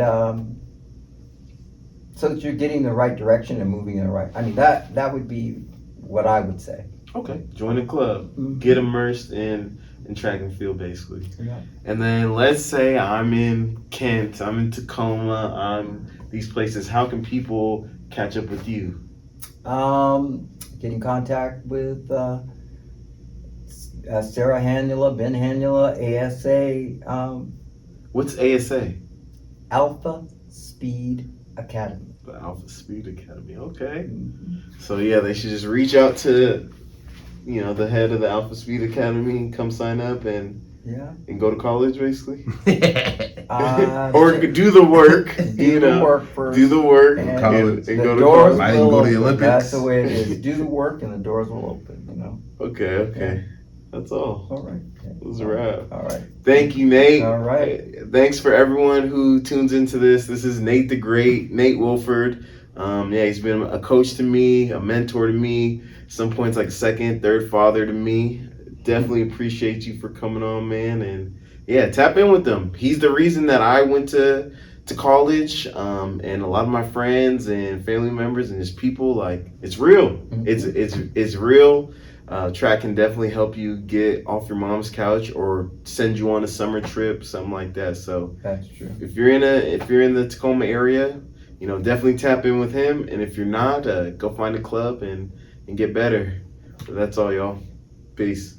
[SPEAKER 1] so that you're getting the right direction and moving in the right. I mean, that would be what I would say.
[SPEAKER 2] Okay, join a club, get immersed in track and field, basically.
[SPEAKER 1] Yeah.
[SPEAKER 2] And then let's say I'm in Kent, I'm in Tacoma, I'm these places. How can people catch up with you?
[SPEAKER 1] Get in contact with Sarah Hanula, Ben Hanula, ASA.
[SPEAKER 2] What's ASA?
[SPEAKER 1] Alpha Speed Academy.
[SPEAKER 2] The Alpha Speed Academy. Okay. So yeah, they should just reach out to, you know, the head of the Alpha Speed Academy and come sign up and go to college, basically. Or do the work.
[SPEAKER 1] Do the work first.
[SPEAKER 2] Do the work and
[SPEAKER 3] college.
[SPEAKER 2] go to
[SPEAKER 1] doors
[SPEAKER 2] college.
[SPEAKER 3] I didn't go to the Olympics.
[SPEAKER 1] That's the way it is. Do the work and the doors will open, you know.
[SPEAKER 2] Okay. That's all.
[SPEAKER 1] All right.
[SPEAKER 2] It was a wrap.
[SPEAKER 1] All right.
[SPEAKER 2] Thank you, Nate.
[SPEAKER 1] All right.
[SPEAKER 2] Thanks for everyone who tunes into this. This is Nate the Great, Nate Wilford. He's been a coach to me, a mentor to me, some points like second, third father to me. Definitely appreciate you for coming on, man. And yeah, tap in with them. He's the reason that I went to college, and a lot of my friends and family members and just people, like, it's real. It's real. Track can definitely help you get off your mom's couch or send you on a summer trip, something like that. So
[SPEAKER 1] That's true.
[SPEAKER 2] if you're in the Tacoma area, you know, definitely tap in with him. And if you're not, go find a club and get better. So that's all, y'all. Peace.